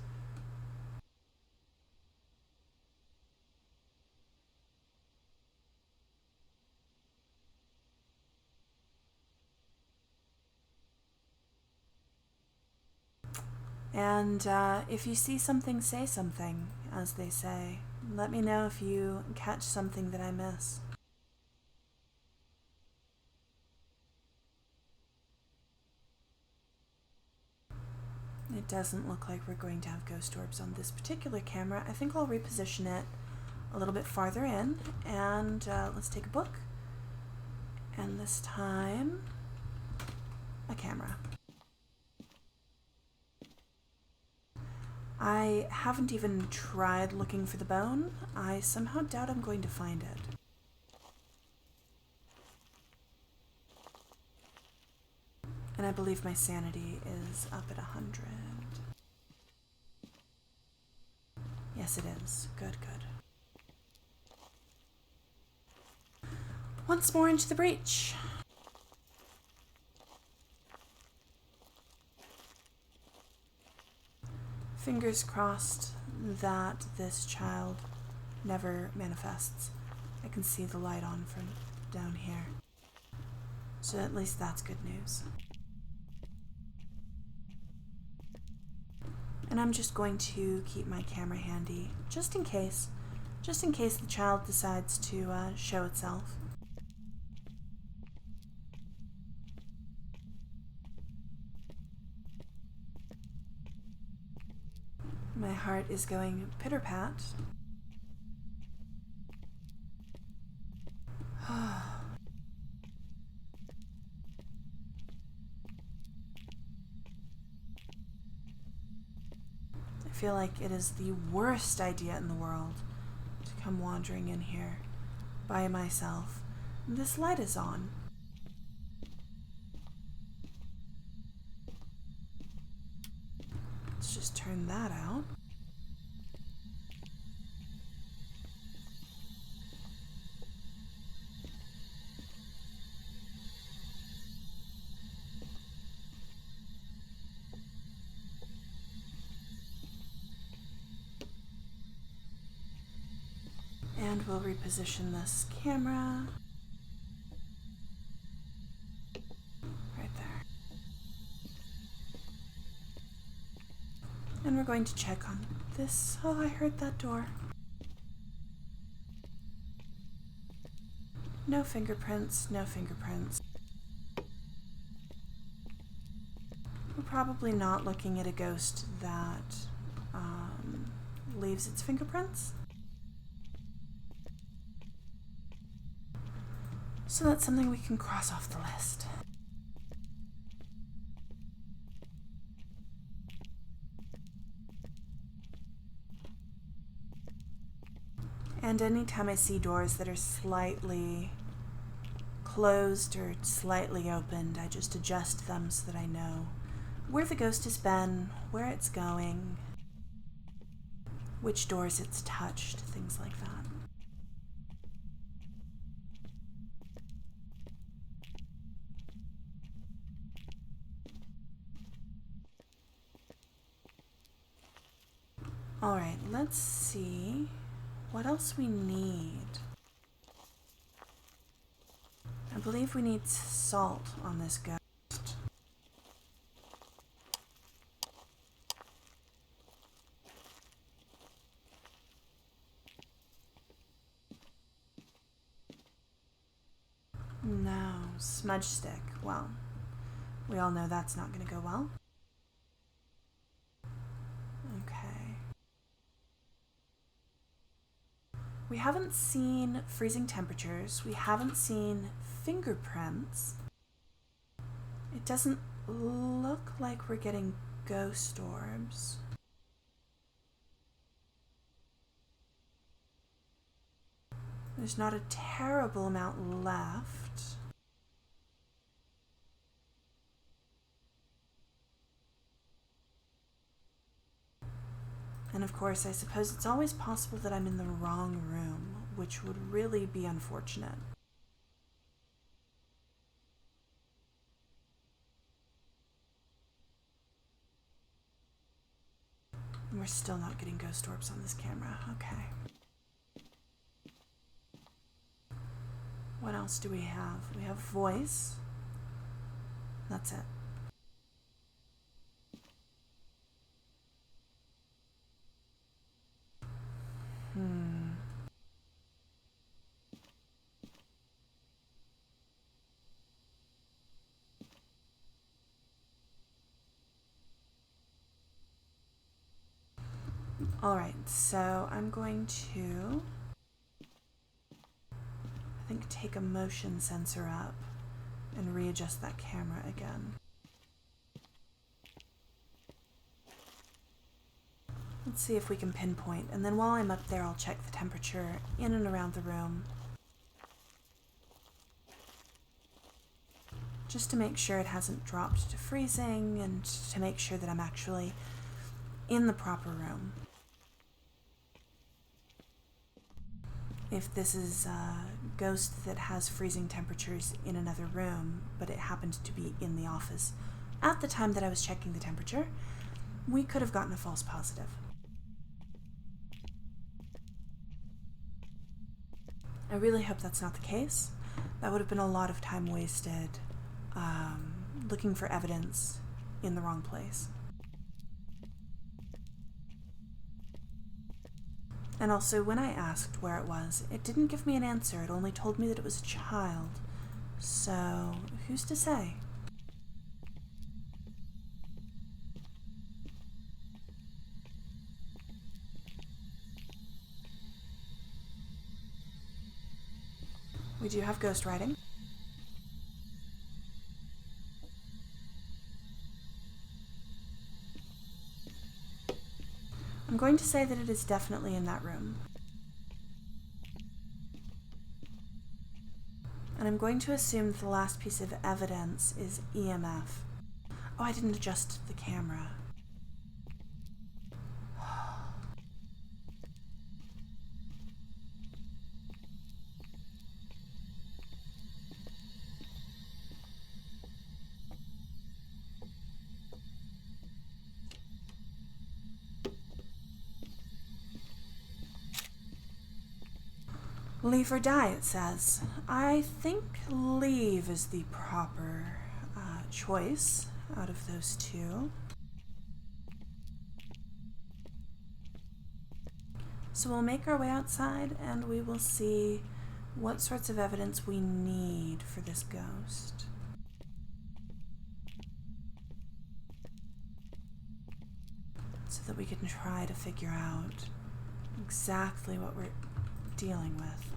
And if you see something, say something, as they say. Let me know if you catch something that I miss. It doesn't look like we're going to have ghost orbs on this particular camera. I think I'll reposition it a little bit farther in, and let's take a book. And this time, a camera. I haven't even tried looking for the bone. I somehow doubt I'm going to find it. And I believe my sanity is up at 100. Yes, it is. Good, good. Once more into the breach. Fingers crossed that this child never manifests. I can see the light on from down here. So at least that's good news. And I'm just going to keep my camera handy, just in case the child decides to show itself. My heart is going pitter-pat. I feel like it is the worst idea in the world to come wandering in here by myself. This light is on. Let's just turn that out. And we'll reposition this camera right there. And we're going to check on this. Oh, I heard that door. No fingerprints, no fingerprints. We're probably not looking at a ghost that leaves its fingerprints. So that's something we can cross off the list. And anytime I see doors that are slightly closed or slightly opened, I just adjust them so that I know where the ghost has been, where it's going, which doors it's touched, things like that. All right, let's see what else we need. I believe we need salt on this ghost. No, smudge stick. Well, we all know that's not going to go well. Okay. We haven't seen freezing temperatures. We haven't seen fingerprints. It doesn't look like we're getting ghost orbs. There's not a terrible amount left. And of course, I suppose it's always possible that I'm in the wrong room, which would really be unfortunate. And we're still not getting ghost orbs on this camera. Okay. What else do we have? We have voice. That's it. All right, so I'm going to, I think, take a motion sensor up and readjust that camera again. Let's see if we can pinpoint, and then while I'm up there, I'll check the temperature in and around the room, just to make sure it hasn't dropped to freezing and to make sure that I'm actually in the proper room. If this is a ghost that has freezing temperatures in another room, but it happened to be in the office at the time that I was checking the temperature, we could have gotten a false positive. I really hope that's not the case. That would have been a lot of time wasted looking for evidence in the wrong place. And also, when I asked where it was, it didn't give me an answer. It only told me that it was a child. So, who's to say? We do have ghost writing. I'm going to say that it is definitely in that room. And I'm going to assume that the last piece of evidence is EMF. Oh, I didn't adjust the camera. Leave or die, it says. I think leave is the proper choice out of those two. So we'll make our way outside and we will see what sorts of evidence we need for this ghost. So that we can try to figure out exactly what we're dealing with.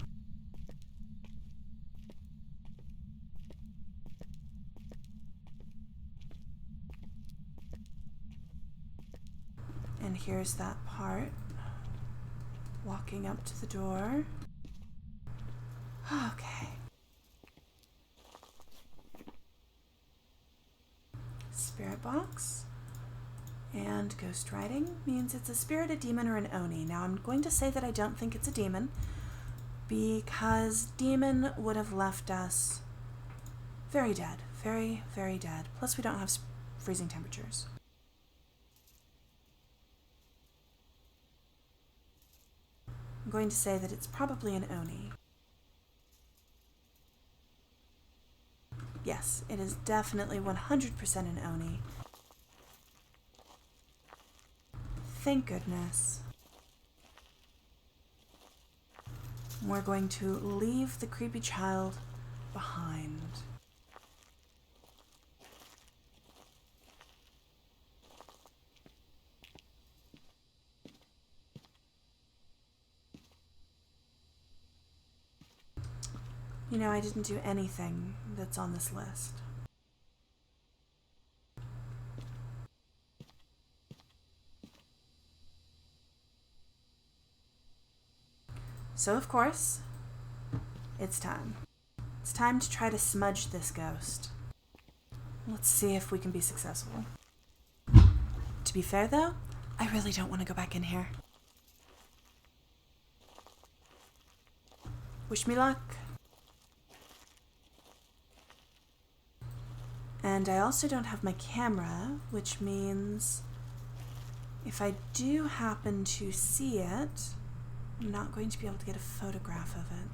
And here's that part. Walking up to the door. Okay. Spirit box. And ghost writing means it's a spirit, a demon, or an oni. Now I'm going to say that I don't think it's a demon because demon would have left us very dead. Very, very dead. Plus we don't have freezing temperatures. I'm going to say that it's probably an oni. Yes, it is definitely 100% an oni. Thank goodness. We're going to leave the creepy child behind. You know, I didn't do anything that's on this list. So, of course, it's time. It's time to try to smudge this ghost. Let's see if we can be successful. To be fair, though, I really don't want to go back in here. Wish me luck. And I also don't have my camera, which means if I do happen to see it, I'm not going to be able to get a photograph of it.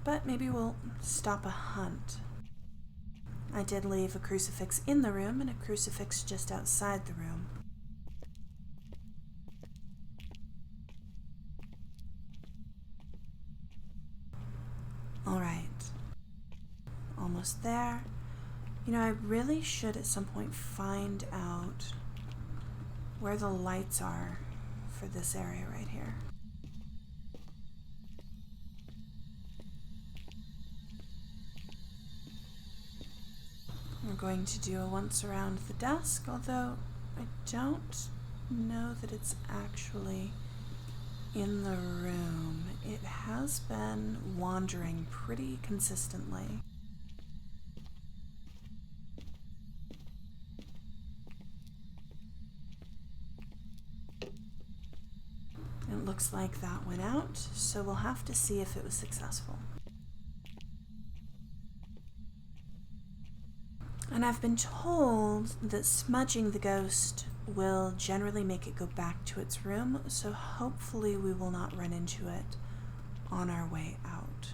But maybe we'll stop a hunt. I did leave a crucifix in the room and a crucifix just outside the room. All right. Almost there. You know, I really should at some point find out where the lights are for this area right here. We're going to do a once around the desk, although I don't know that it's actually in the room. It has been wandering pretty consistently. It looks like that went out, so we'll have to see if it was successful. And I've been told that smudging the ghost will generally make it go back to its room, so hopefully we will not run into it on our way out.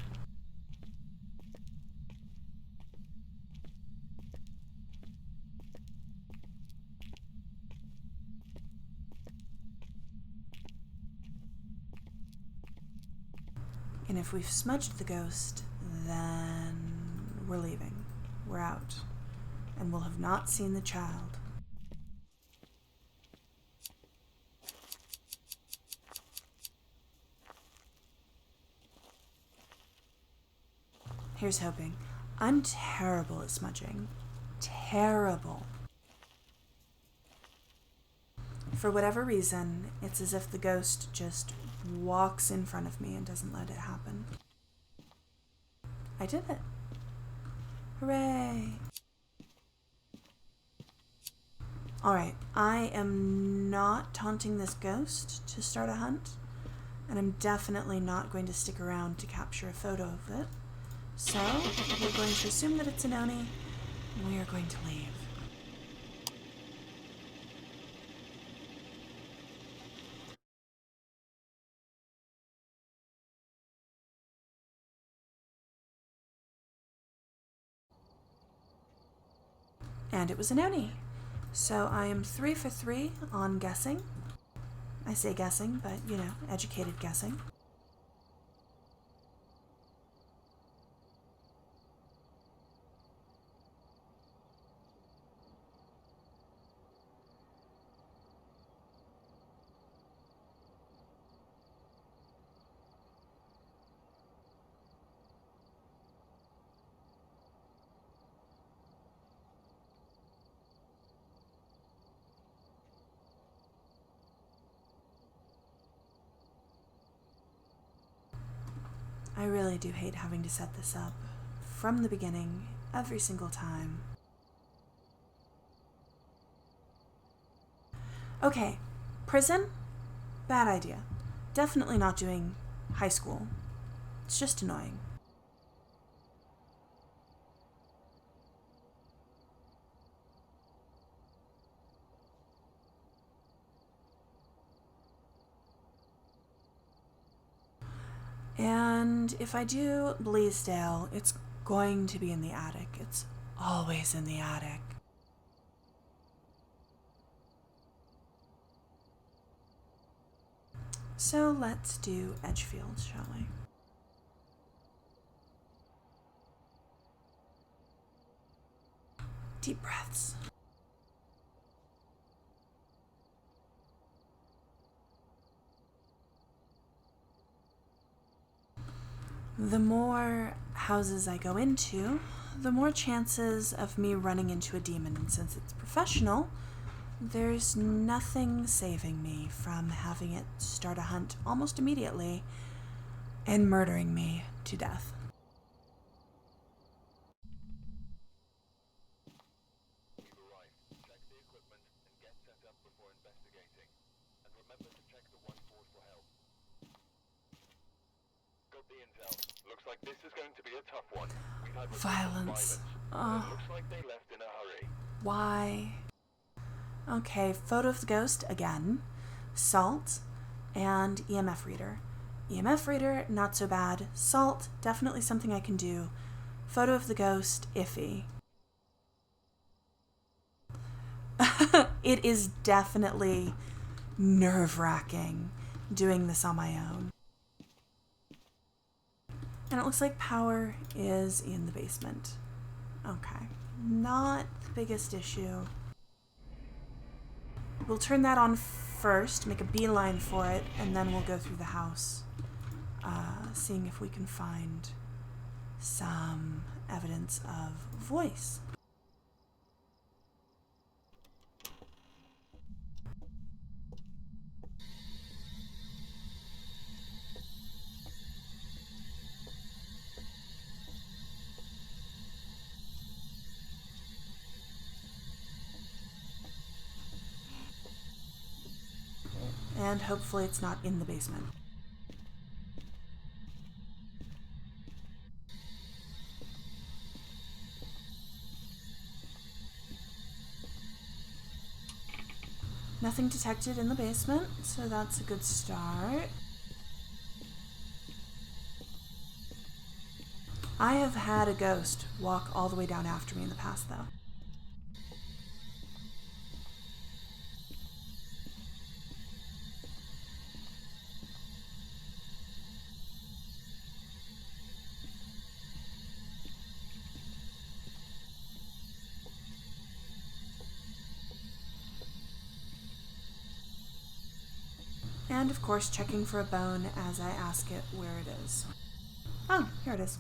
And if we've smudged the ghost, then we're leaving. We're out. And we'll have not seen the child. Here's hoping. I'm terrible at smudging. Terrible. For whatever reason, it's as if the ghost just walks in front of me and doesn't let it happen. I did it. Hooray! Alright, I am not taunting this ghost to start a hunt, and I'm definitely not going to stick around to capture a photo of it. So, we're going to assume that it's an Oni, and we are going to leave. And it was an Oni. So I am 3 for 3 on guessing. I say guessing, but, educated guessing. I really do hate having to set this up from the beginning, every single time. Okay, prison? Bad idea. Definitely not doing high school. It's just annoying. And if I do Bleasdale, it's going to be in the attic. It's always in the attic. So let's do Edgefield, shall we? Deep breaths. The more houses I go into, the more chances of me running into a demon, and since it's professional, there's nothing saving me from having it start a hunt almost immediately and murdering me to death. We've arrived. Check the equipment and get set up before investigating. And remember to check the whiteboard for help. Got the intel. Looks like this is going to be a tough one. We've had reports of Violence. and it looks like they left in a hurry. Why? Okay, photo of the ghost again, salt, and EMF reader. EMF reader, not so bad. Salt, definitely something I can do. Photo of the ghost, iffy. It is definitely nerve-wracking doing this on my own. And it looks like power is in the basement. Okay, not the biggest issue. We'll turn that on first, make a beeline for it, and then we'll go through the house, seeing if we can find some evidence of voice. And hopefully it's not in the basement. Nothing detected in the basement, so that's a good start. I have had a ghost walk all the way down after me in the past, though. And of course, checking for a bone as I ask it where it is. Oh, here it is.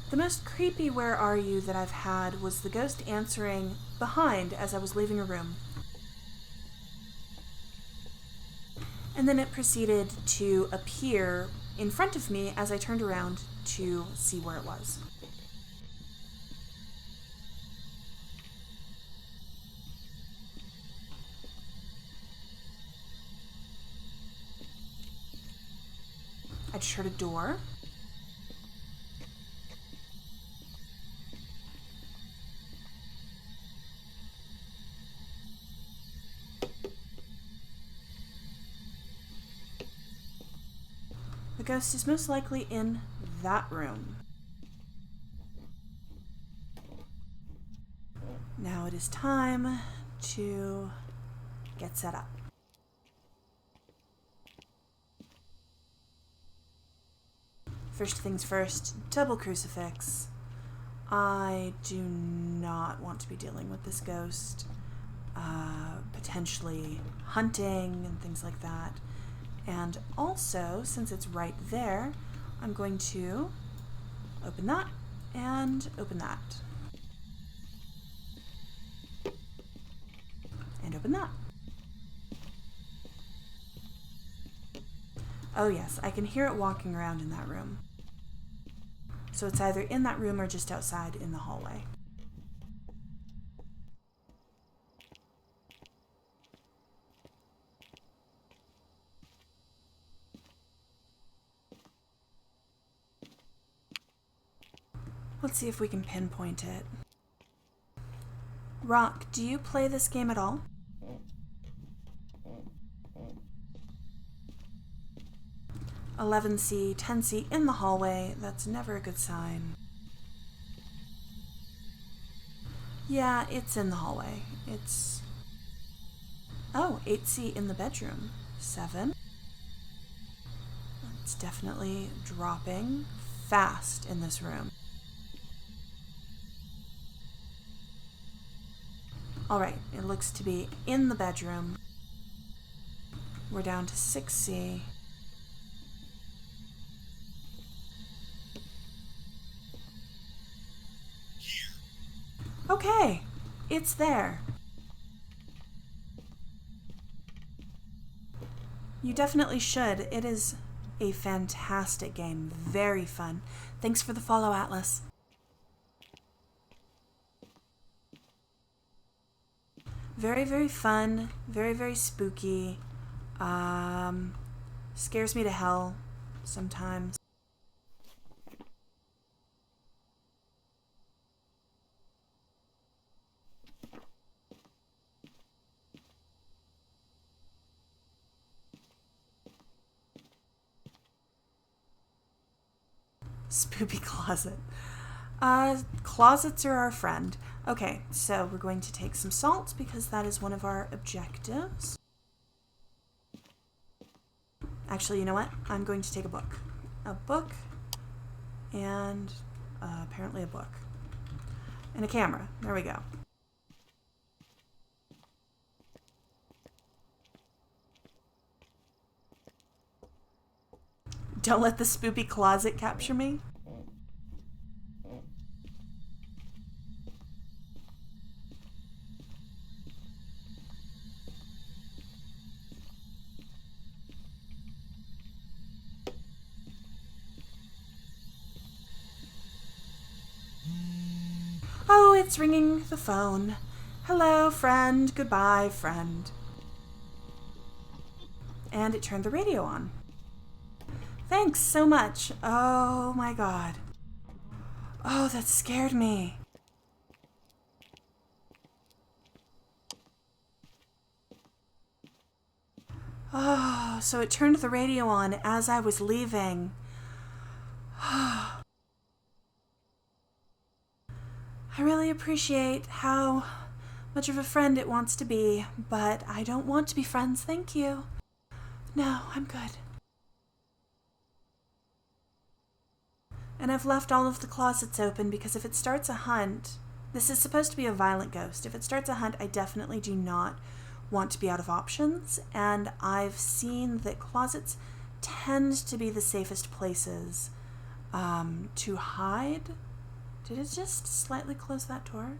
The most creepy "where are you" that I've had was the ghost answering behind as I was leaving a room. And then it proceeded to appear in front of me as I turned around to see where it was. I just heard a door. The ghost is most likely in that room. Now it is time to get set up. First things first, double crucifix. I do not want to be dealing with this ghost, potentially hunting and things like that. And also, since it's right there, I'm going to open that and open that. And open that. Oh yes, I can hear it walking around in that room. So it's either in that room or just outside in the hallway. Let's see if we can pinpoint it. Rock, do you play this game at all? "11C, 10C in the hallway. That's never a good sign." Yeah, it's in the hallway. It's... Oh, 8C in the bedroom. 7. It's definitely dropping fast in this room. Alright, it looks to be in the bedroom. We're down to 6C. Okay, it's there. You definitely should. It is a fantastic game. Very fun. Thanks for the follow, Atlas. Very, very fun. Very, very spooky. Scares me to hell sometimes. Spoopy closet. Closets are our friend. Okay, so we're going to take some salt because that is one of our objectives. Actually, you know what? I'm going to take a book. A book and apparently a book. And a camera. There we go. Don't let the spoopy closet capture me. Oh, it's ringing the phone. Hello, friend. Goodbye, friend. And it turned the radio on. Thanks so much. Oh my god. Oh, that scared me. Oh, so it turned the radio on as I was leaving. I really appreciate how much of a friend it wants to be, but I don't want to be friends, thank you. No, I'm good. And I've left all of the closets open because if it starts a hunt, this is supposed to be a violent ghost. If it starts a hunt, I definitely do not want to be out of options, and I've seen that closets tend to be the safest places to hide. Did it just slightly close that door?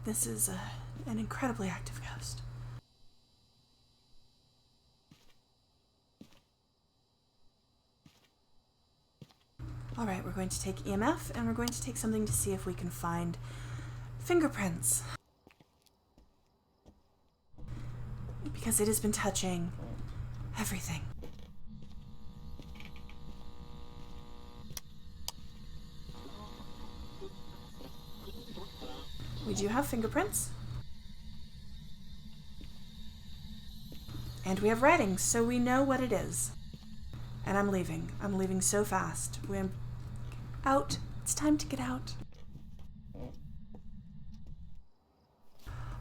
This is an incredibly active ghost. Alright, we're going to take EMF, and we're going to take something to see if we can find fingerprints. Because it has been touching everything. We do have fingerprints. And we have writing, so we know what it is. And I'm leaving. I'm leaving so fast. We're out. It's time to get out.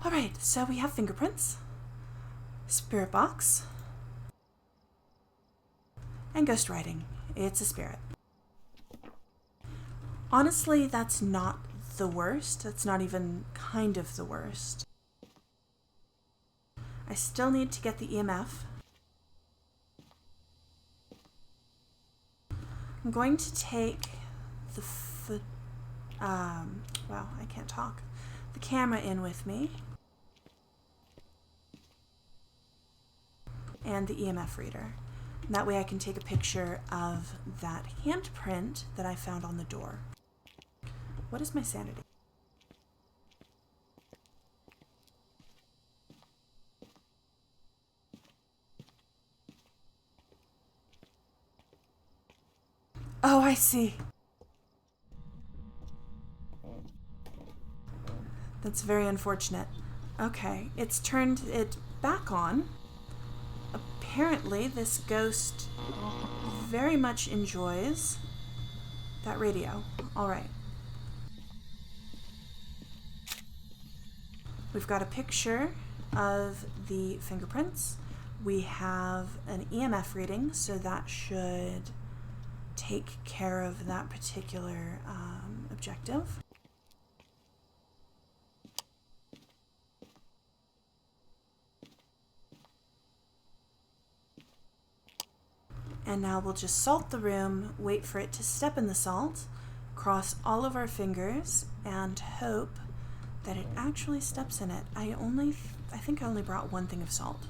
Alright, so we have fingerprints, spirit box, and ghost writing. It's a spirit. Honestly, that's not the worst. That's not even kind of the worst. I still need to get the EMF. I'm going to take the wow, I can't talk. The camera in with me. And the EMF reader. And that way I can take a picture of that handprint that I found on the door. What is my sanity? Oh, I see. That's very unfortunate. Okay, it's turned it back on. Apparently, this ghost very much enjoys that radio. All right. We've got a picture of the fingerprints. We have an EMF reading, so that should take care of that particular objective. And now we'll just salt the room, wait for it to step in the salt, cross all of our fingers, and hope that it actually steps in it. I think I only brought one thing of salt.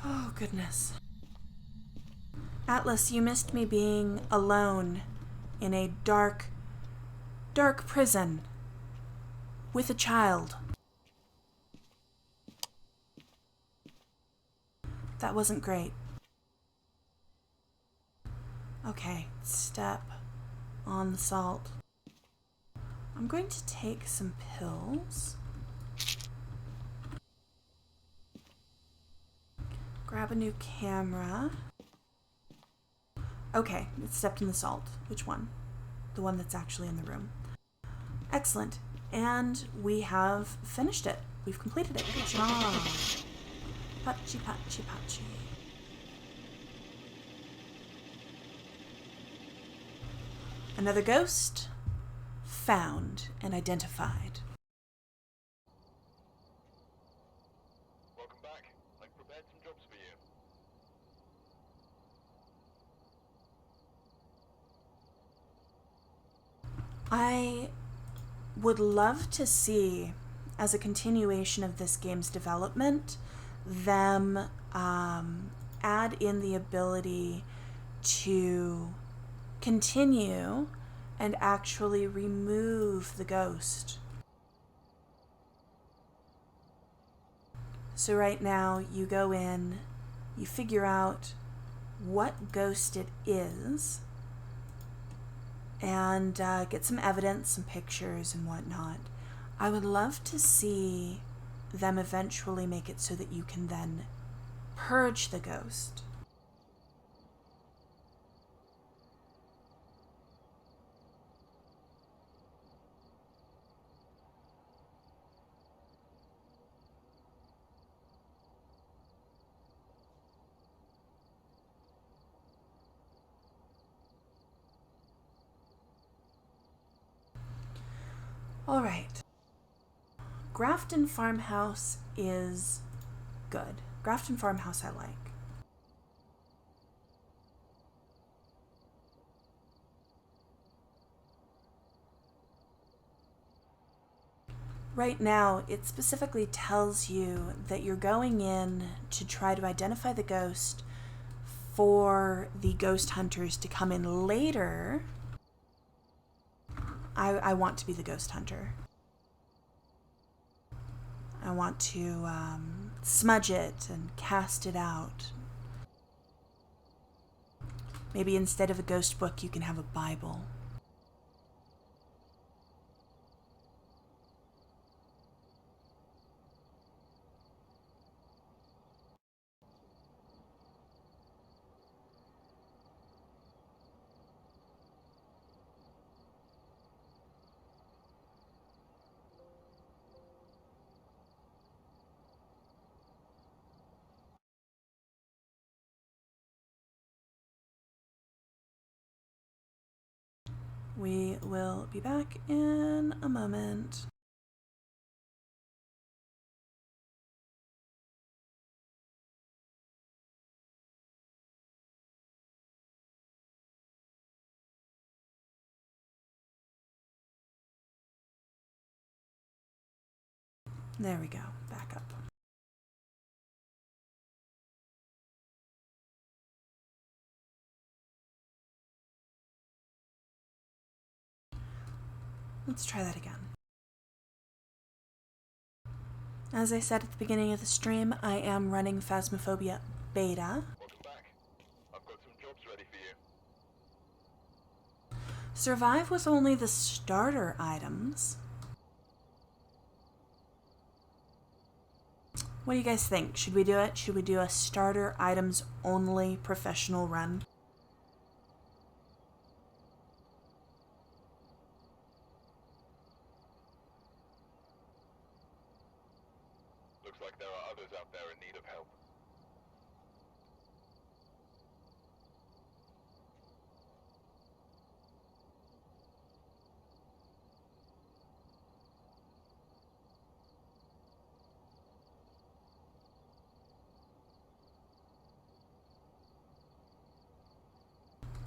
Oh, goodness. Atlas, you missed me being alone in a dark, dark prison with a child. That wasn't great. Okay, step on the salt. I'm going to take some pills. Grab a new camera. Okay, it stepped in the salt. Which one? The one that's actually in the room. Excellent. And we have finished it. We've completed it. Good job. Patchy, patchy, patchy. Another ghost found and identified. Welcome back. I've prepared some jobs for you. I would love to see, as a continuation of this game's development, them add in the ability to continue and actually remove the ghost. So right now you go in, you figure out what ghost it is, and get some evidence, some pictures and whatnot. I would love to see them eventually make it so that you can then purge the ghost. All right. Grafton Farmhouse is good. Grafton Farmhouse I like. Right now, it specifically tells you that you're going in to try to identify the ghost for the ghost hunters to come in later. I want to be the ghost hunter. I want to smudge it and cast it out. Maybe instead of a ghost book, you can have a Bible. We will be back in a moment. There we go. Back up. Let's try that again. As I said at the beginning of the stream, I am running Phasmophobia Beta. Welcome back. I've got some jobs ready for you. Survive with only the starter items. What do you guys think? Should we do it? Should we do a starter items only professional run? Looks like there are others out there in need of help.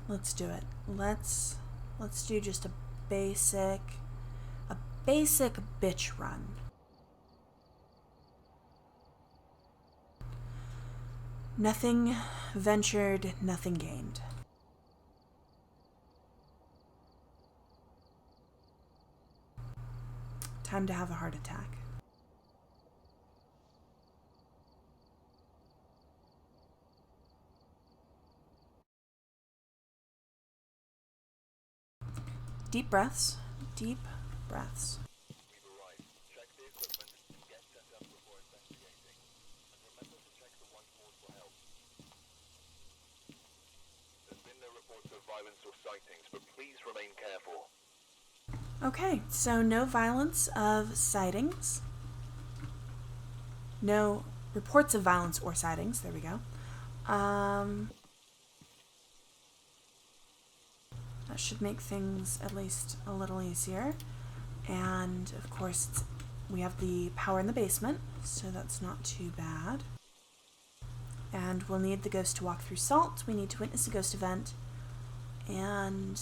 Let's do it. Let's do just a basic bitch run. Nothing ventured, nothing gained. Time to have a heart attack. Deep breaths. Deep breaths. We've arrived. Check the equipment and get set up before investigating. And remember to check the 1-4 for help. There's been no reports of violence or sightings, but please remain careful. Okay, so no violence of sightings. No reports of violence or sightings. There we go. That should make things at least a little easier. And of course, we have the power in the basement, so that's not too bad. And we'll need the ghost to walk through salt. We need to witness a ghost event and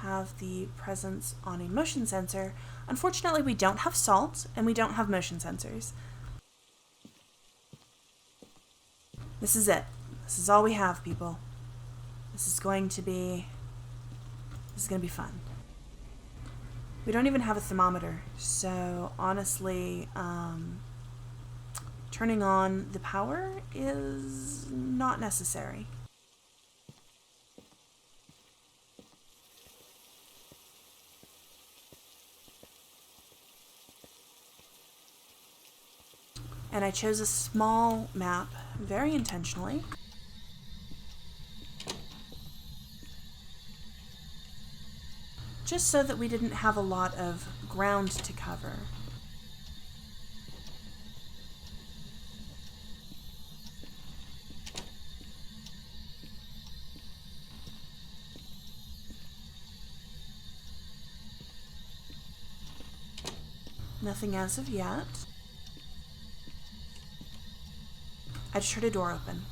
have the presence on a motion sensor. Unfortunately, we don't have salt and we don't have motion sensors. This is it. This is all we have, people. This is going to be fun. We don't even have a thermometer, so honestly, turning on the power is not necessary. And I chose a small map very intentionally. Just so that we didn't have a lot of ground to cover. Nothing as of yet. I just heard a door open.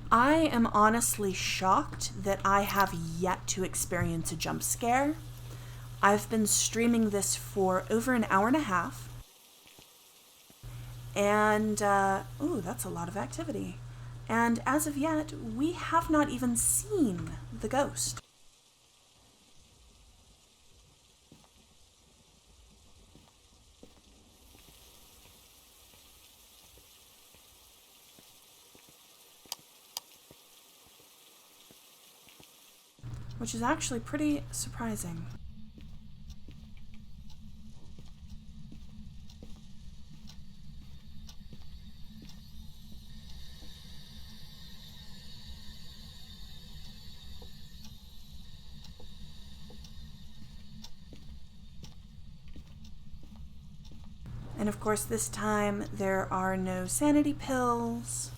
I am honestly shocked that I have yet to experience a jump scare. I've been streaming this for over an hour and a half. And, ooh, that's a lot of activity. And as of yet, we have not even seen the ghost. Which is actually pretty surprising. And of course, this time there are no sanity pills.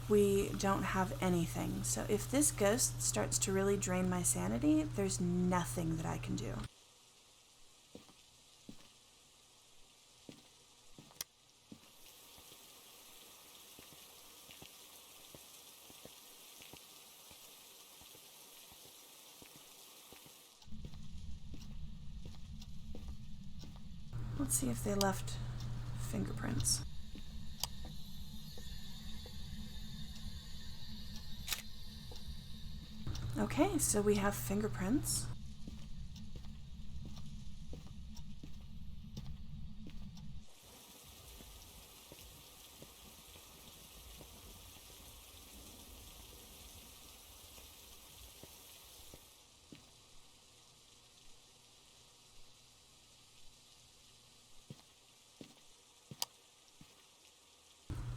We don't have anything. So if this ghost starts to really drain my sanity, there's nothing that I can do. Let's see if they left fingerprints. Okay, so we have fingerprints.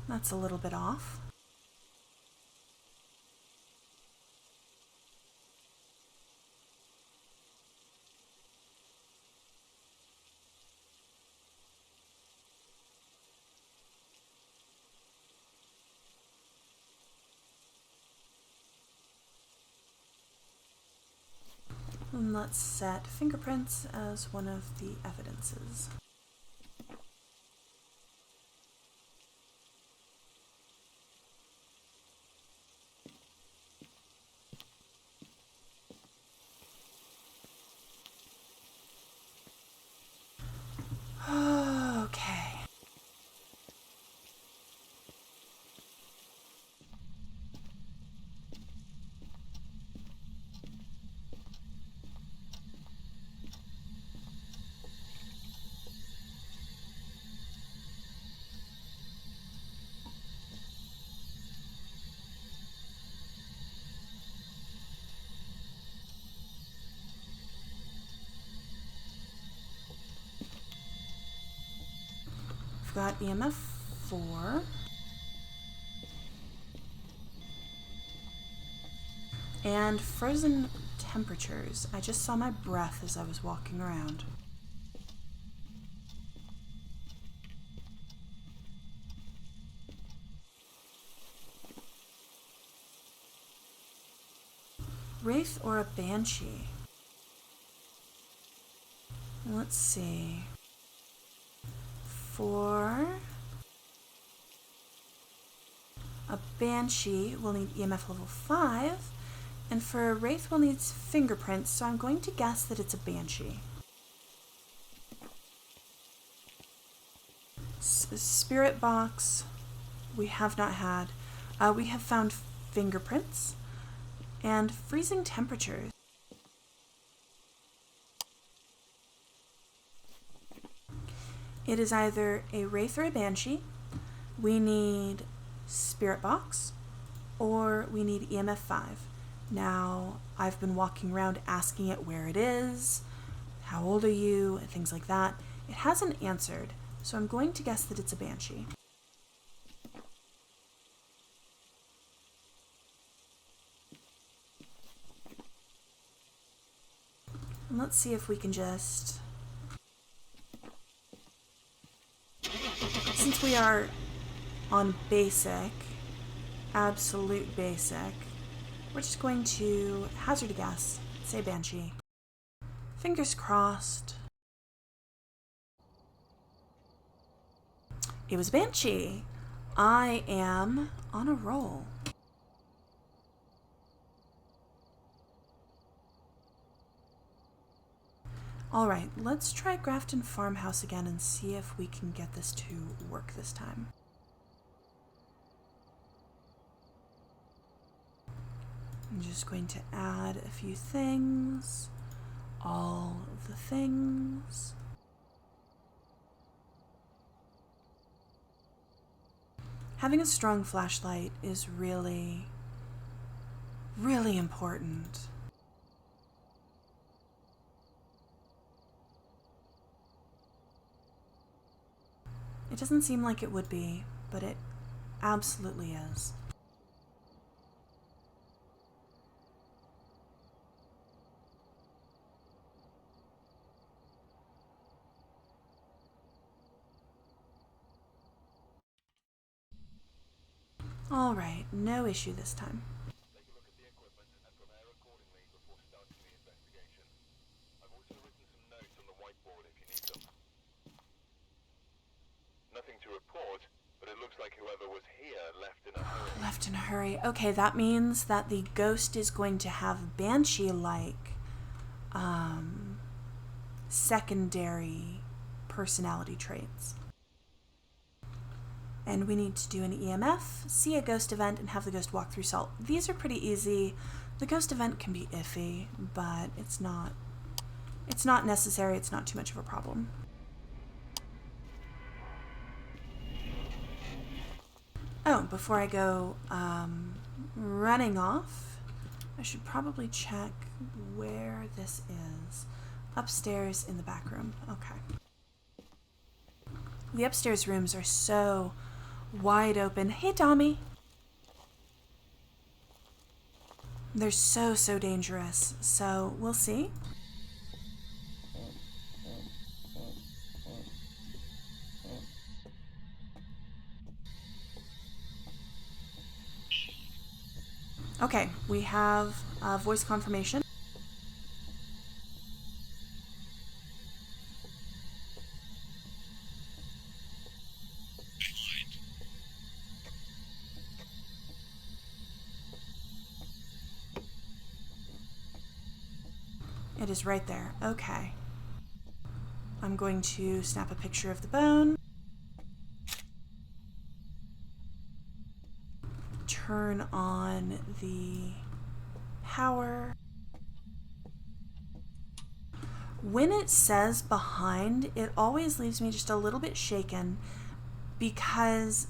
That's a little bit off. And let's set fingerprints as one of the evidences. Okay. We've got EMF 4. And frozen temperatures. I just saw my breath as I was walking around. Wraith or a banshee? Let's see. For a banshee, we'll need EMF level 5. And for a wraith, we'll need fingerprints, so I'm going to guess that it's a banshee. Spirit box, we have not had. We have found fingerprints and freezing temperatures. It is either a wraith or a banshee. We need spirit box, or we need EMF 5. Now, I've been walking around asking it where it is, how old are you, and things like that. It hasn't answered, so I'm going to guess that it's a banshee. And let's see if we can just... Since we are on basic, absolute basic, we're just going to hazard a guess, say banshee. Fingers crossed. It was banshee. I am on a roll. Alright, let's try Grafton Farmhouse again and see if we can get this to work this time. I'm just going to add a few things. All of the things. Having a strong flashlight is really, really important. It doesn't seem like it would be, but it absolutely is. Alright, no issue this time. Take a look at the equipment and prepare accordingly before starting the investigation. I've also written some notes on the whiteboard if you need them. Nothing to report, but it looks like whoever was here left in a hurry. Left in a hurry. Okay, that means that the ghost is going to have Banshee-like secondary personality traits. And we need to do an EMF, see a ghost event, and have the ghost walk through salt. These are pretty easy. The ghost event can be iffy, but it's not necessary. It's not too much of a problem. Oh, before I go running off, I should probably check where this is. Upstairs in the back room. Okay. The upstairs rooms are so wide open. Hey, Tommy. They're so dangerous. So we'll see. Okay, we have voice confirmation. It is right there. Okay. I'm going to snap a picture of the bone. Turn on the power. When it says behind, it always leaves me just a little bit shaken because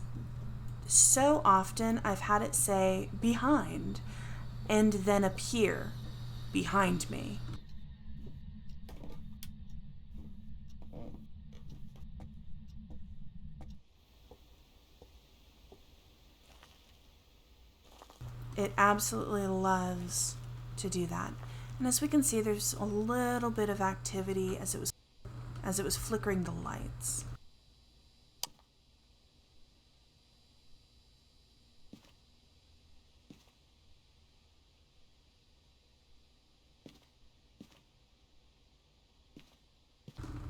so often I've had it say behind and then appear behind me. It absolutely loves to do that. And as we can see, there's a little bit of activity as it was flickering the lights.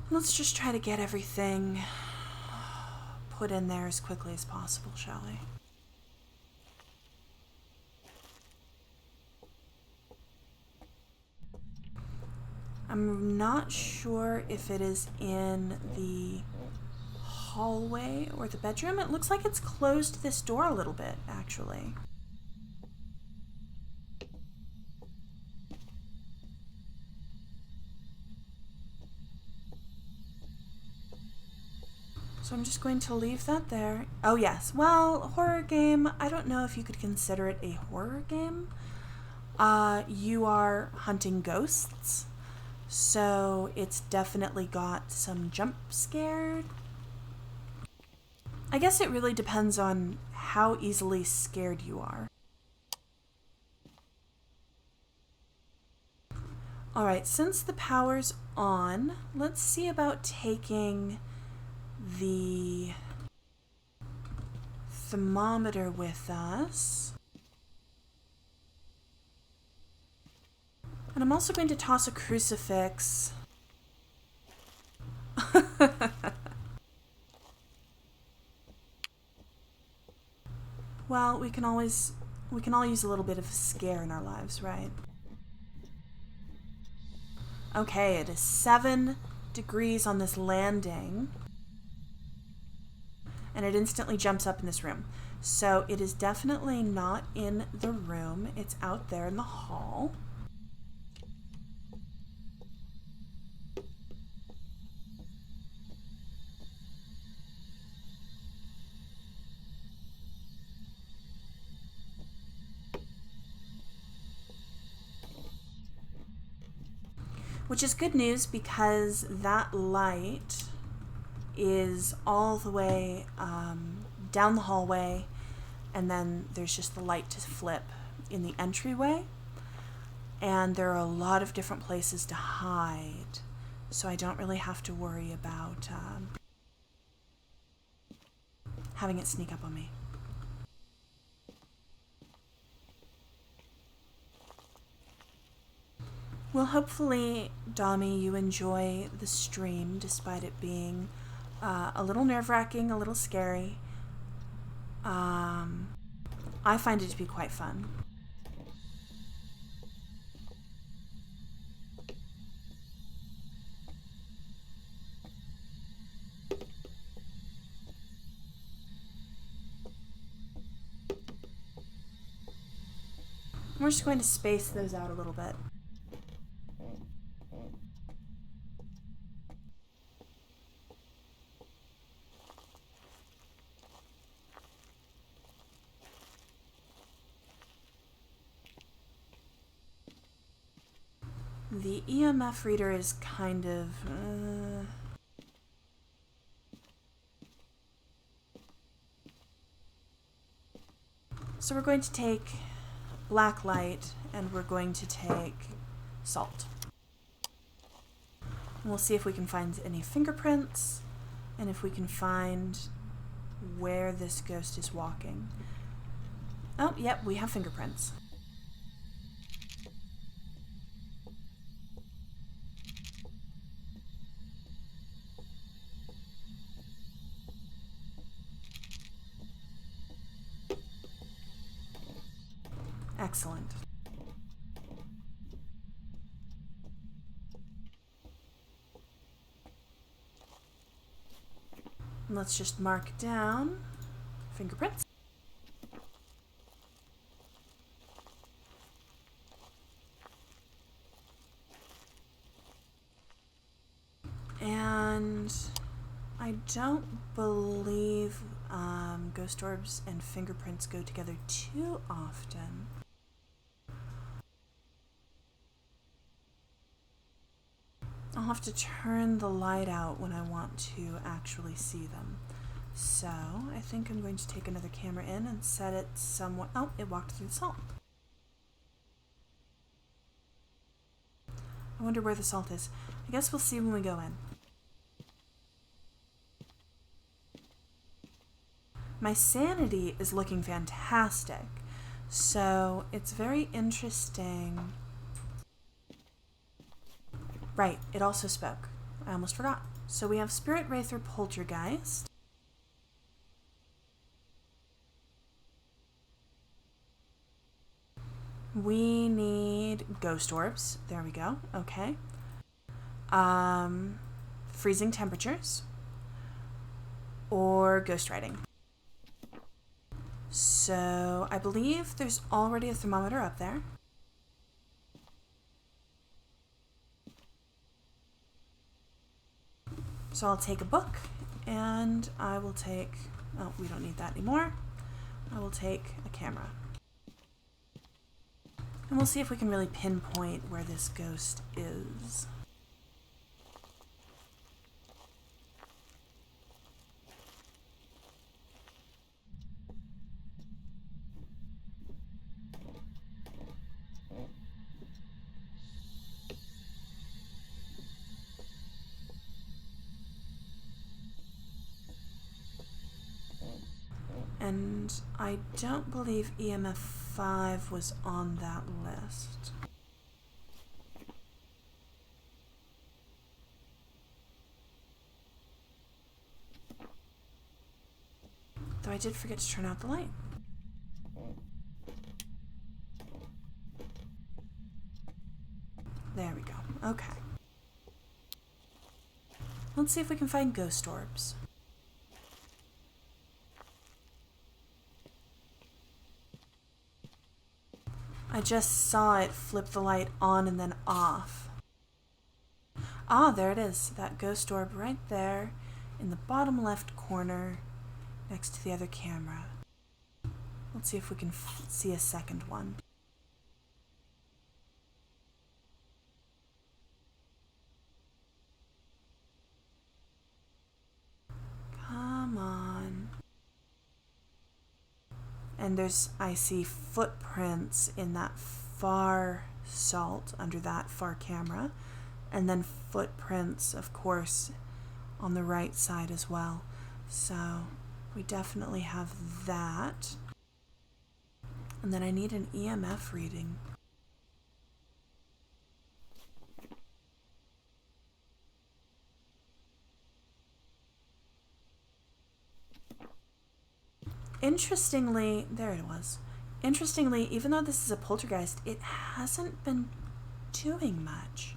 Let's just try to get everything put in there as quickly as possible, shall we? I'm not sure if it is in the hallway or the bedroom. It looks like it's closed this door a little bit, actually. So I'm just going to leave that there. Oh yes, well, horror game, I don't know if you could consider it a horror game. You are hunting ghosts. So it's definitely got some jump scared. I guess it really depends on how easily scared you are. Alright, since the power's on, let's see about taking the thermometer with us. And I'm also going to toss a crucifix. Well, we can all use a little bit of scare in our lives, right? Okay, it is 7 degrees on this landing. And it instantly jumps up in this room. So it is definitely not in the room. It's out there in the hall. Which is good news because that light is all the way down the hallway, and then there's just the light to flip in the entryway. And there are a lot of different places to hide, so I don't really have to worry about having it sneak up on me. Well, hopefully, Dami, you enjoy the stream despite it being a little nerve-wracking, a little scary. I find it to be quite fun. We're just going to space those out a little bit. The EMF reader is kind of... So we're going to take black light and we're going to take salt. And we'll see if we can find any fingerprints and if we can find where this ghost is walking. Oh, yep, we have fingerprints. Excellent. And let's just mark down fingerprints. And I don't believe ghost orbs and fingerprints go together too often. I'll have to turn the light out when I want to actually see them. So I think I'm going to take another camera in and set it somewhere. Oh, it walked through the salt. I wonder where the salt is. I guess we'll see when we go in. My sanity is looking fantastic, so it's very interesting. Right, it also spoke. I almost forgot. So we have Spirit Wraither Poltergeist. We need Ghost Orbs. There we go. Okay. Freezing Temperatures. Or Ghost Writing. So I believe there's already a thermometer up there. So I'll take a book and I will take, oh, we don't need that anymore. I will take a camera. And we'll see if we can really pinpoint where this ghost is. And I don't believe EMF 5 was on that list. Though I did forget to turn out the light. There we go. Okay. Let's see if we can find ghost orbs. I just saw it flip the light on and then off. Ah, there it is. That ghost orb right there in the bottom left corner next to the other camera. Let's see if we can see a second one. Come on. And I see footprints in that far salt under that far camera. And then footprints, of course, on the right side as well. So we definitely have that. And then I need an EMF reading. Interestingly, there it was. Interestingly, even though this is a poltergeist, it hasn't been doing much.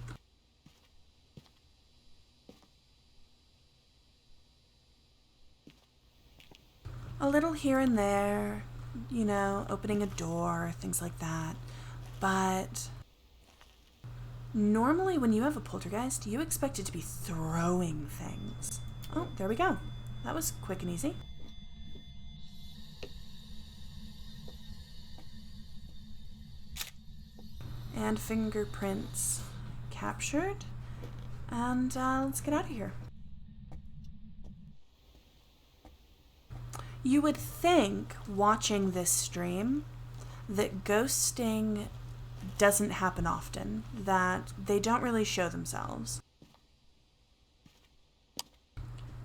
A little here and there, you know, opening a door, things like that. But normally when you have a poltergeist, you expect it to be throwing things. Oh, there we go. That was quick and easy. And fingerprints captured. And let's get out of here. You would think, watching this stream, that ghosting doesn't happen often, that they don't really show themselves.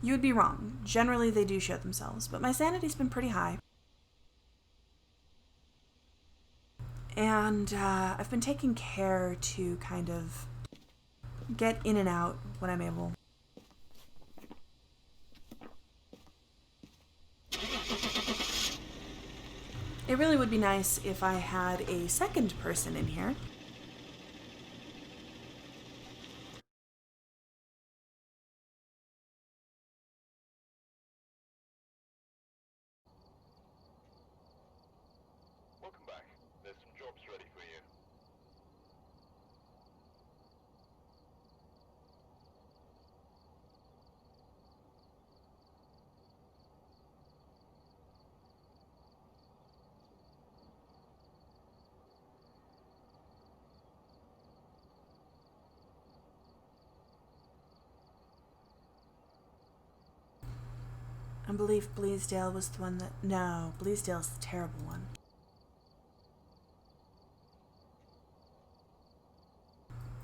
You would be wrong. Generally, they do show themselves, but my sanity's been pretty high. And I've been taking care to kind of get in and out when I'm able. It really would be nice if I had a second person in here. Welcome back. There's some jobs ready for you. I believe Bleasdale was the one that... No, Bleasdale's the terrible one.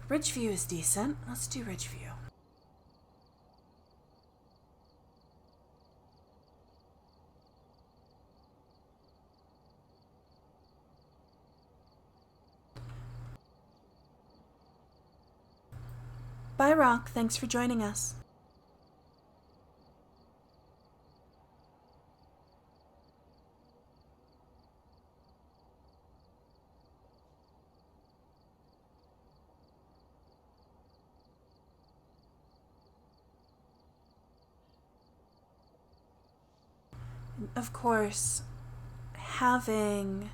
Ridgeview is decent. Let's do Ridgeview. Bye, Rock. Thanks for joining us. Of course, having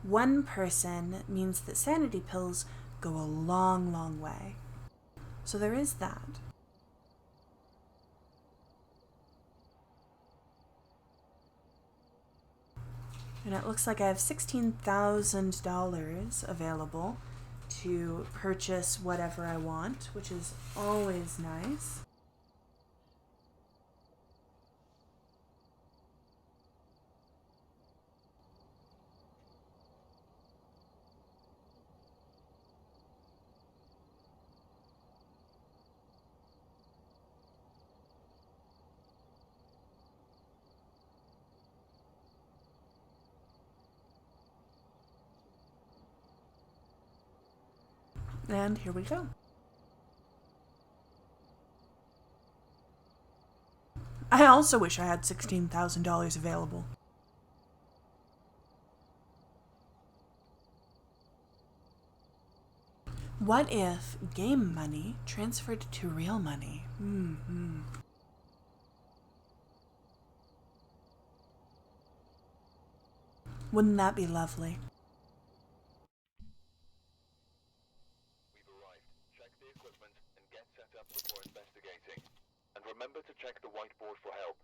one person means that sanity pills go a long, long way. So there is that. And it looks like I have $16,000 available to purchase whatever I want, which is always nice. And here we go. I also wish I had $16,000 available. What if game money transferred to real money? Wouldn't that be lovely? We've arrived. Check the equipment and get set up before investigating. And remember to check the whiteboard for help.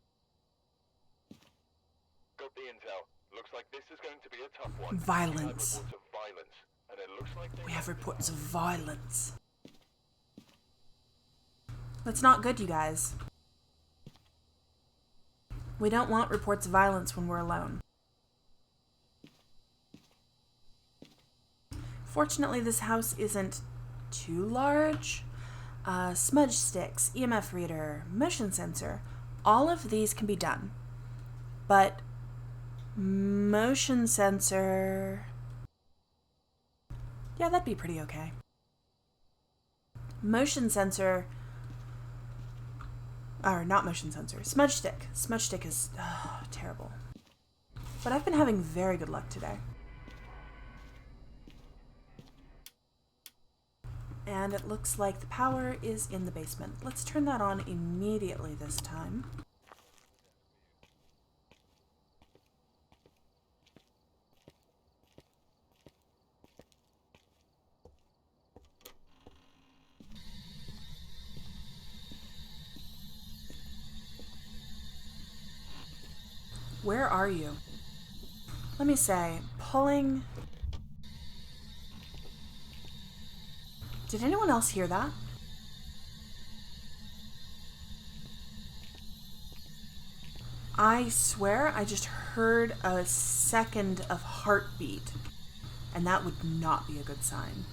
Got the intel. Looks like this is going to be a tough one. Violence. We've had reports of violence, and it looks like We have reports of violence. That's not good, you guys. We don't want reports of violence when we're alone. Fortunately, this house isn't too large. Smudge sticks, EMF reader, motion sensor, all of these can be done. But motion sensor... yeah, that'd be pretty okay. Motion sensor... or not motion sensor, smudge stick. Smudge stick is terrible. But I've been having very good luck today. And it looks like the power is in the basement. Let's turn that on immediately this time. Where are you? Let me say, pulling... Did anyone else hear that? I swear I just heard a second of heartbeat, and that would not be a good sign.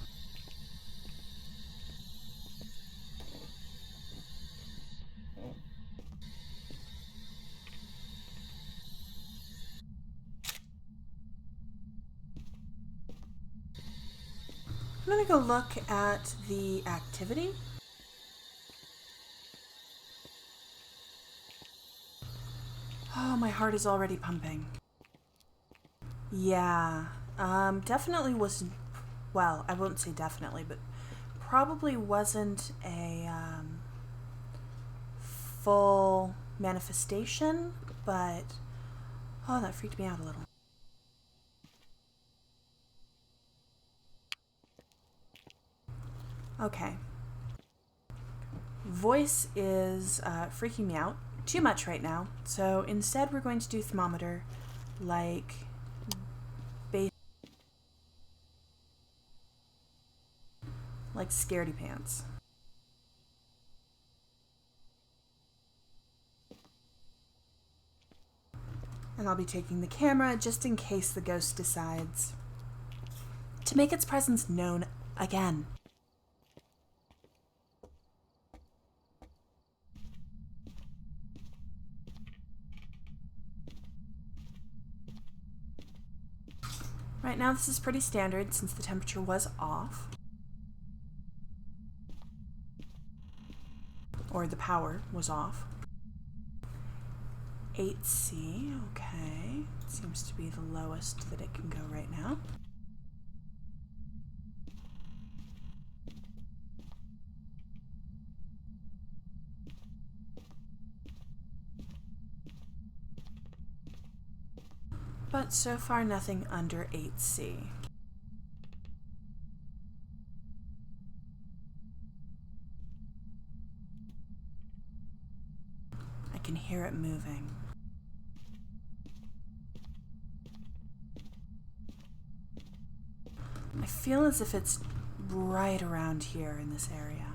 I'm gonna go look at the activity. Oh, my heart is already pumping. Yeah, definitely wasn't, well, I won't say definitely, but probably wasn't a full manifestation, but, oh, that freaked me out a little. Okay. Voice is freaking me out too much right now, so instead we're going to do thermometer like scaredy pants. And I'll be taking the camera just in case the ghost decides to make its presence known again. Right now this is pretty standard since the temperature was off. Or the power was off. 8C, okay. Seems to be the lowest that it can go right now. But so far nothing under 8C. I can hear it moving. I feel as if it's right around here in this area.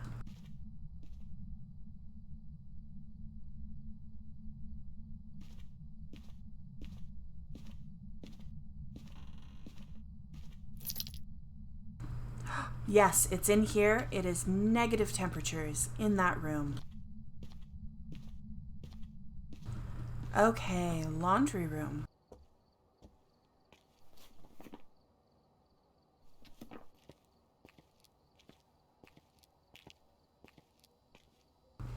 Yes, it's in here. It is negative temperatures in that room. Okay, laundry room.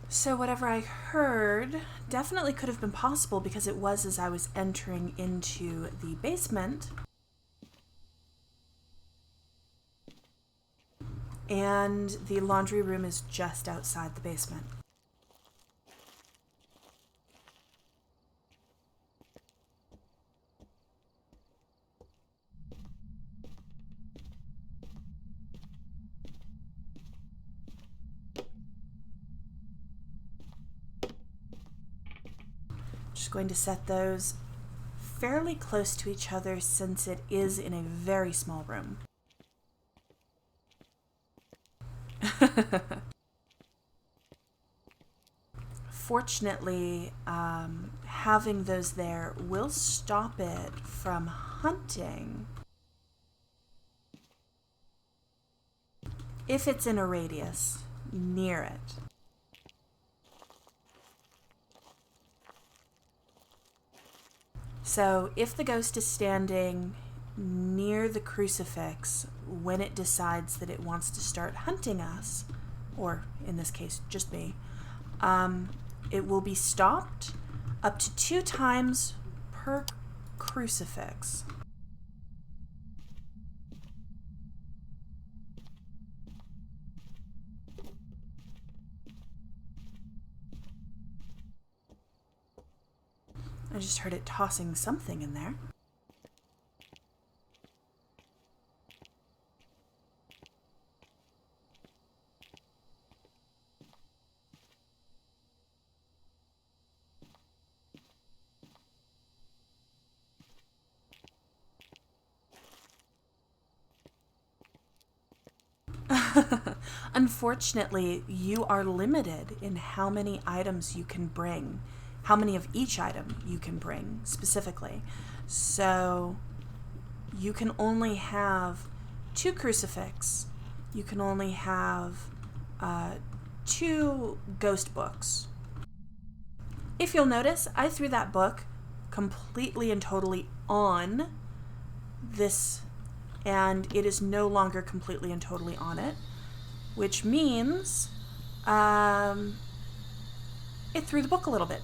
So whatever I heard definitely could have been possible because it was as I was entering into the basement. And the laundry room is just outside the basement. Just going to set those fairly close to each other since it is in a very small room. Fortunately, having those there will stop it from hunting if it's in a radius near it. So if the ghost is standing near the crucifix when it decides that it wants to start hunting us, or in this case, just me, it will be stopped up to 2 times per crucifix. I just heard it tossing something in there. Unfortunately, you are limited in how many items you can bring, how many of each item you can bring specifically. So you can only have 2 crucifix, you can only have 2 ghost books. If you'll notice, I threw that book completely and totally on this, and it is no longer completely and totally on it, which means it threw the book a little bit.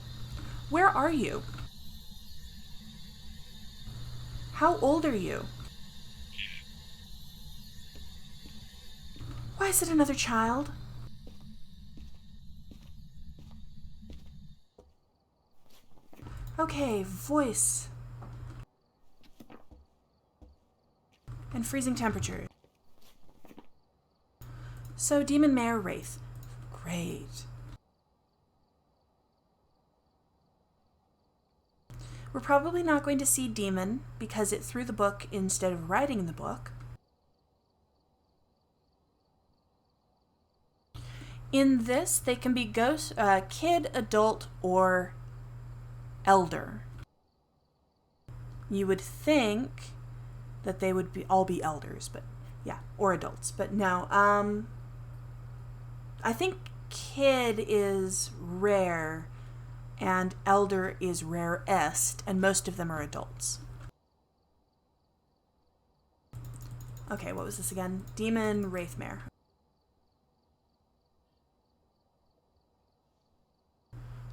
Where are you? How old are you? Why is it another child? Okay, voice. And freezing temperature. So, Demon Mare Wraith. Great. We're probably not going to see Demon because it threw the book instead of writing the book. In this, they can be ghost, kid, adult, or elder. You would think that they would all be elders, but yeah, or adults. But no, I think kid is rare and elder is rarest, and most of them are adults. Okay, what was this again? Demon Wraithmare.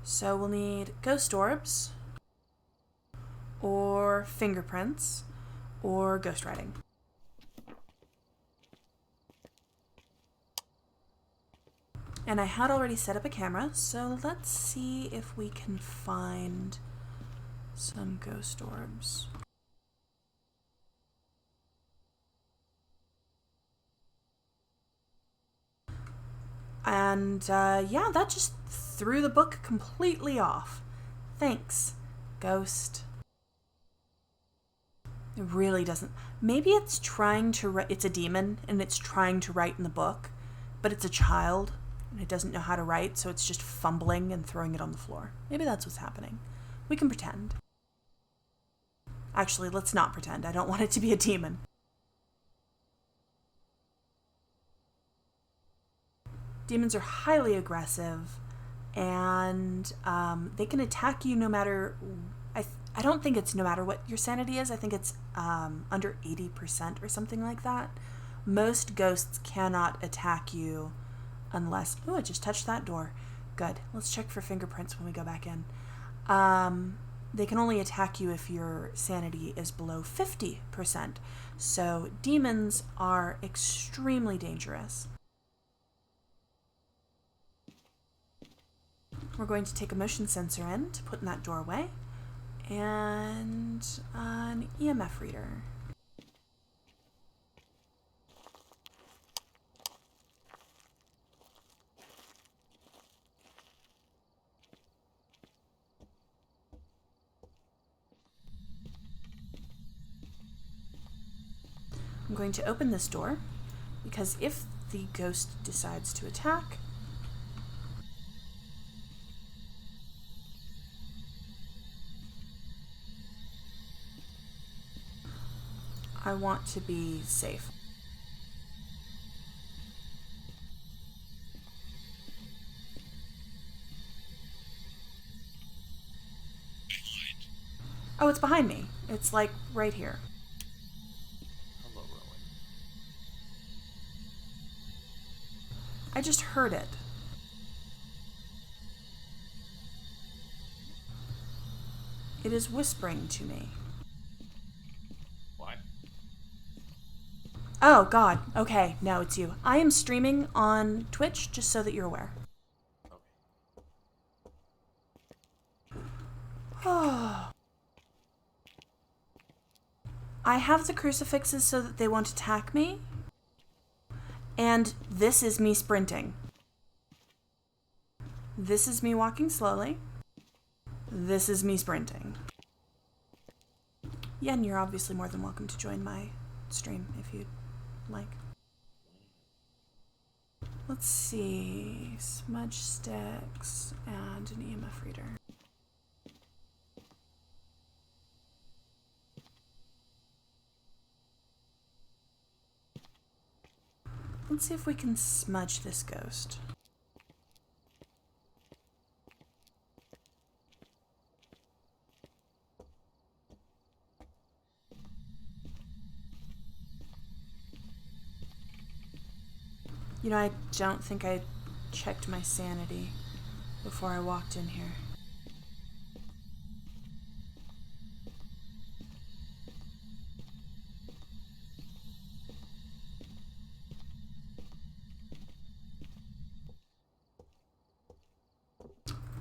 So we'll need ghost orbs, or fingerprints, or ghost writing. And I had already set up a camera, so let's see if we can find some ghost orbs. And yeah, that just threw the book completely off. Thanks, ghost. It really doesn't. Maybe it's trying to it's a demon and it's trying to write in the book, but it's a child and it doesn't know how to write, so it's just fumbling and throwing it on the floor. Maybe that's what's happening. We can pretend. Actually, let's not pretend. I don't want it to be a demon. Demons are highly aggressive, and they can attack you no matter... I don't think it's no matter what your sanity is. I think it's under 80% or something like that. Most ghosts cannot attack you unless... Oh, I just touched that door. Good. Let's check for fingerprints when we go back in. They can only attack you if your sanity is below 50%. So demons are extremely dangerous. We're going to take a motion sensor in to put in that doorway, and an EMF reader. I'm going to open this door, because if the ghost decides to attack, I want to be safe. Oh, it's behind me. It's like right here. Hello, Rowan. I just heard it. It is whispering to me. What? Oh, God. Okay, no, it's you. I am streaming on Twitch, just so that you're aware. Oh. I have the crucifixes so that they won't attack me. And this is me sprinting. This is me walking slowly. This is me sprinting. Yeah, and you're obviously more than welcome to join my stream if you'd like. Let's see. Smudge sticks and an EMF reader. Let's see if we can smudge this ghost. You know, I don't think I checked my sanity before I walked in here.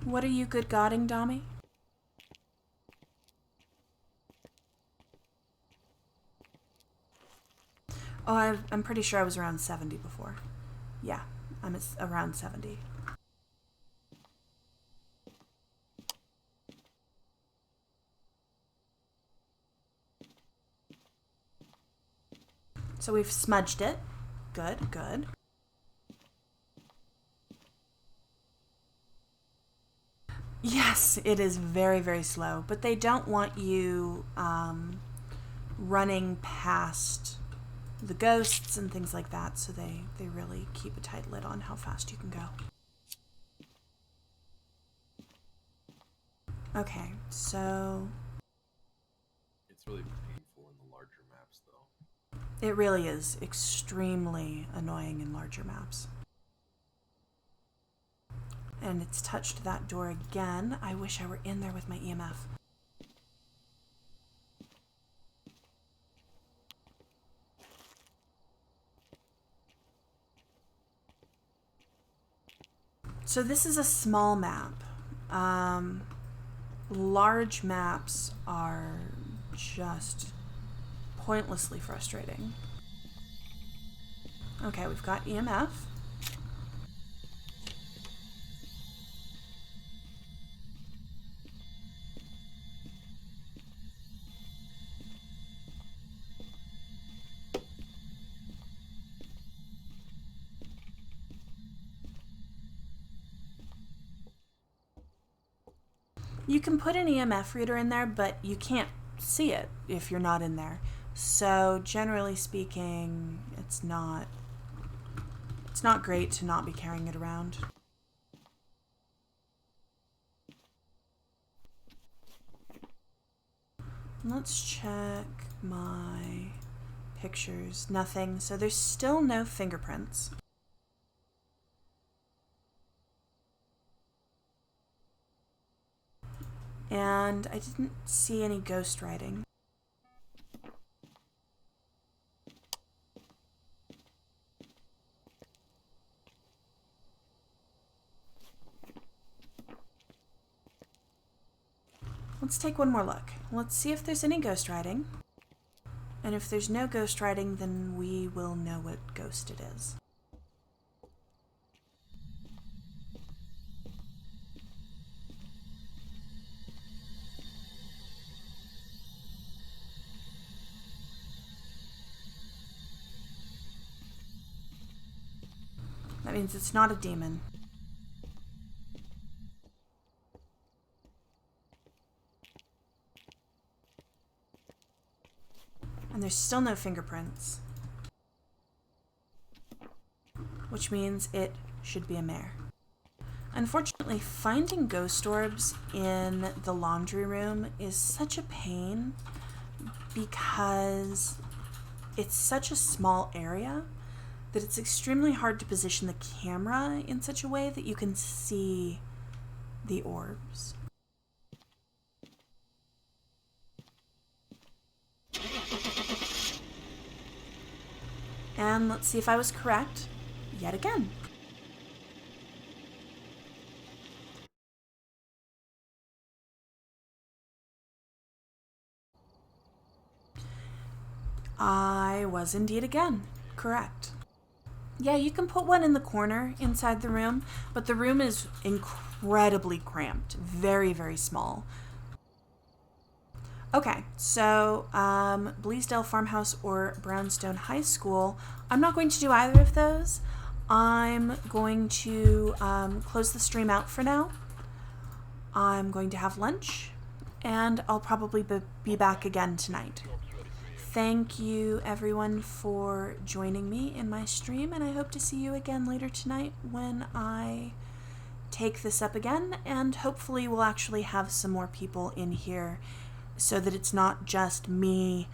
What are you good godding, Dommy? Oh, I'm pretty sure I was around 70 before. Yeah, I'm around 70. So we've smudged it. Good, good. Yes, it is very, very slow, but they don't want you running past the ghosts and things like that, so they really keep a tight lid on how fast you can go. Okay, so... It's really painful in the larger maps, though. It really is extremely annoying in larger maps. And it's touched that door again. I wish I were in there with my EMF. So this is a small map. Large maps are just pointlessly frustrating. Okay, we've got EMF. You can put an EMF reader in there, but you can't see it if you're not in there. So generally speaking, it's not great to not be carrying it around. Let's check my pictures. Nothing. So there's still no fingerprints. And I didn't see any ghost writing. let's take one more look. Let's see if there's any ghost writing. And if there's no ghost writing, then we will know what ghost it is. That means it's not a demon. And there's still no fingerprints. Which means it should be a mare. Unfortunately, finding ghost orbs in the laundry room is such a pain because it's such a small area that it's extremely hard to position the camera in such a way that you can see the orbs. And let's see if I was correct yet again. I was indeed again correct. Yeah, you can put one in the corner inside the room, but the room is incredibly cramped, very, very small. Okay, so Bleasdale Farmhouse or Brownstone High School, I'm not going to do either of those. I'm going to close the stream out for now. I'm going to have lunch, and I'll probably be back again tonight. Thank you, everyone, for joining me in my stream, and I hope to see you again later tonight when I take this up again, and hopefully we'll actually have some more people in here so that it's not just me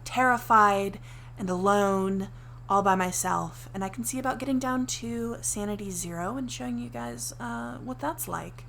terrified and alone all by myself, and I can see about getting down to sanity 0 and showing you guys what that's like.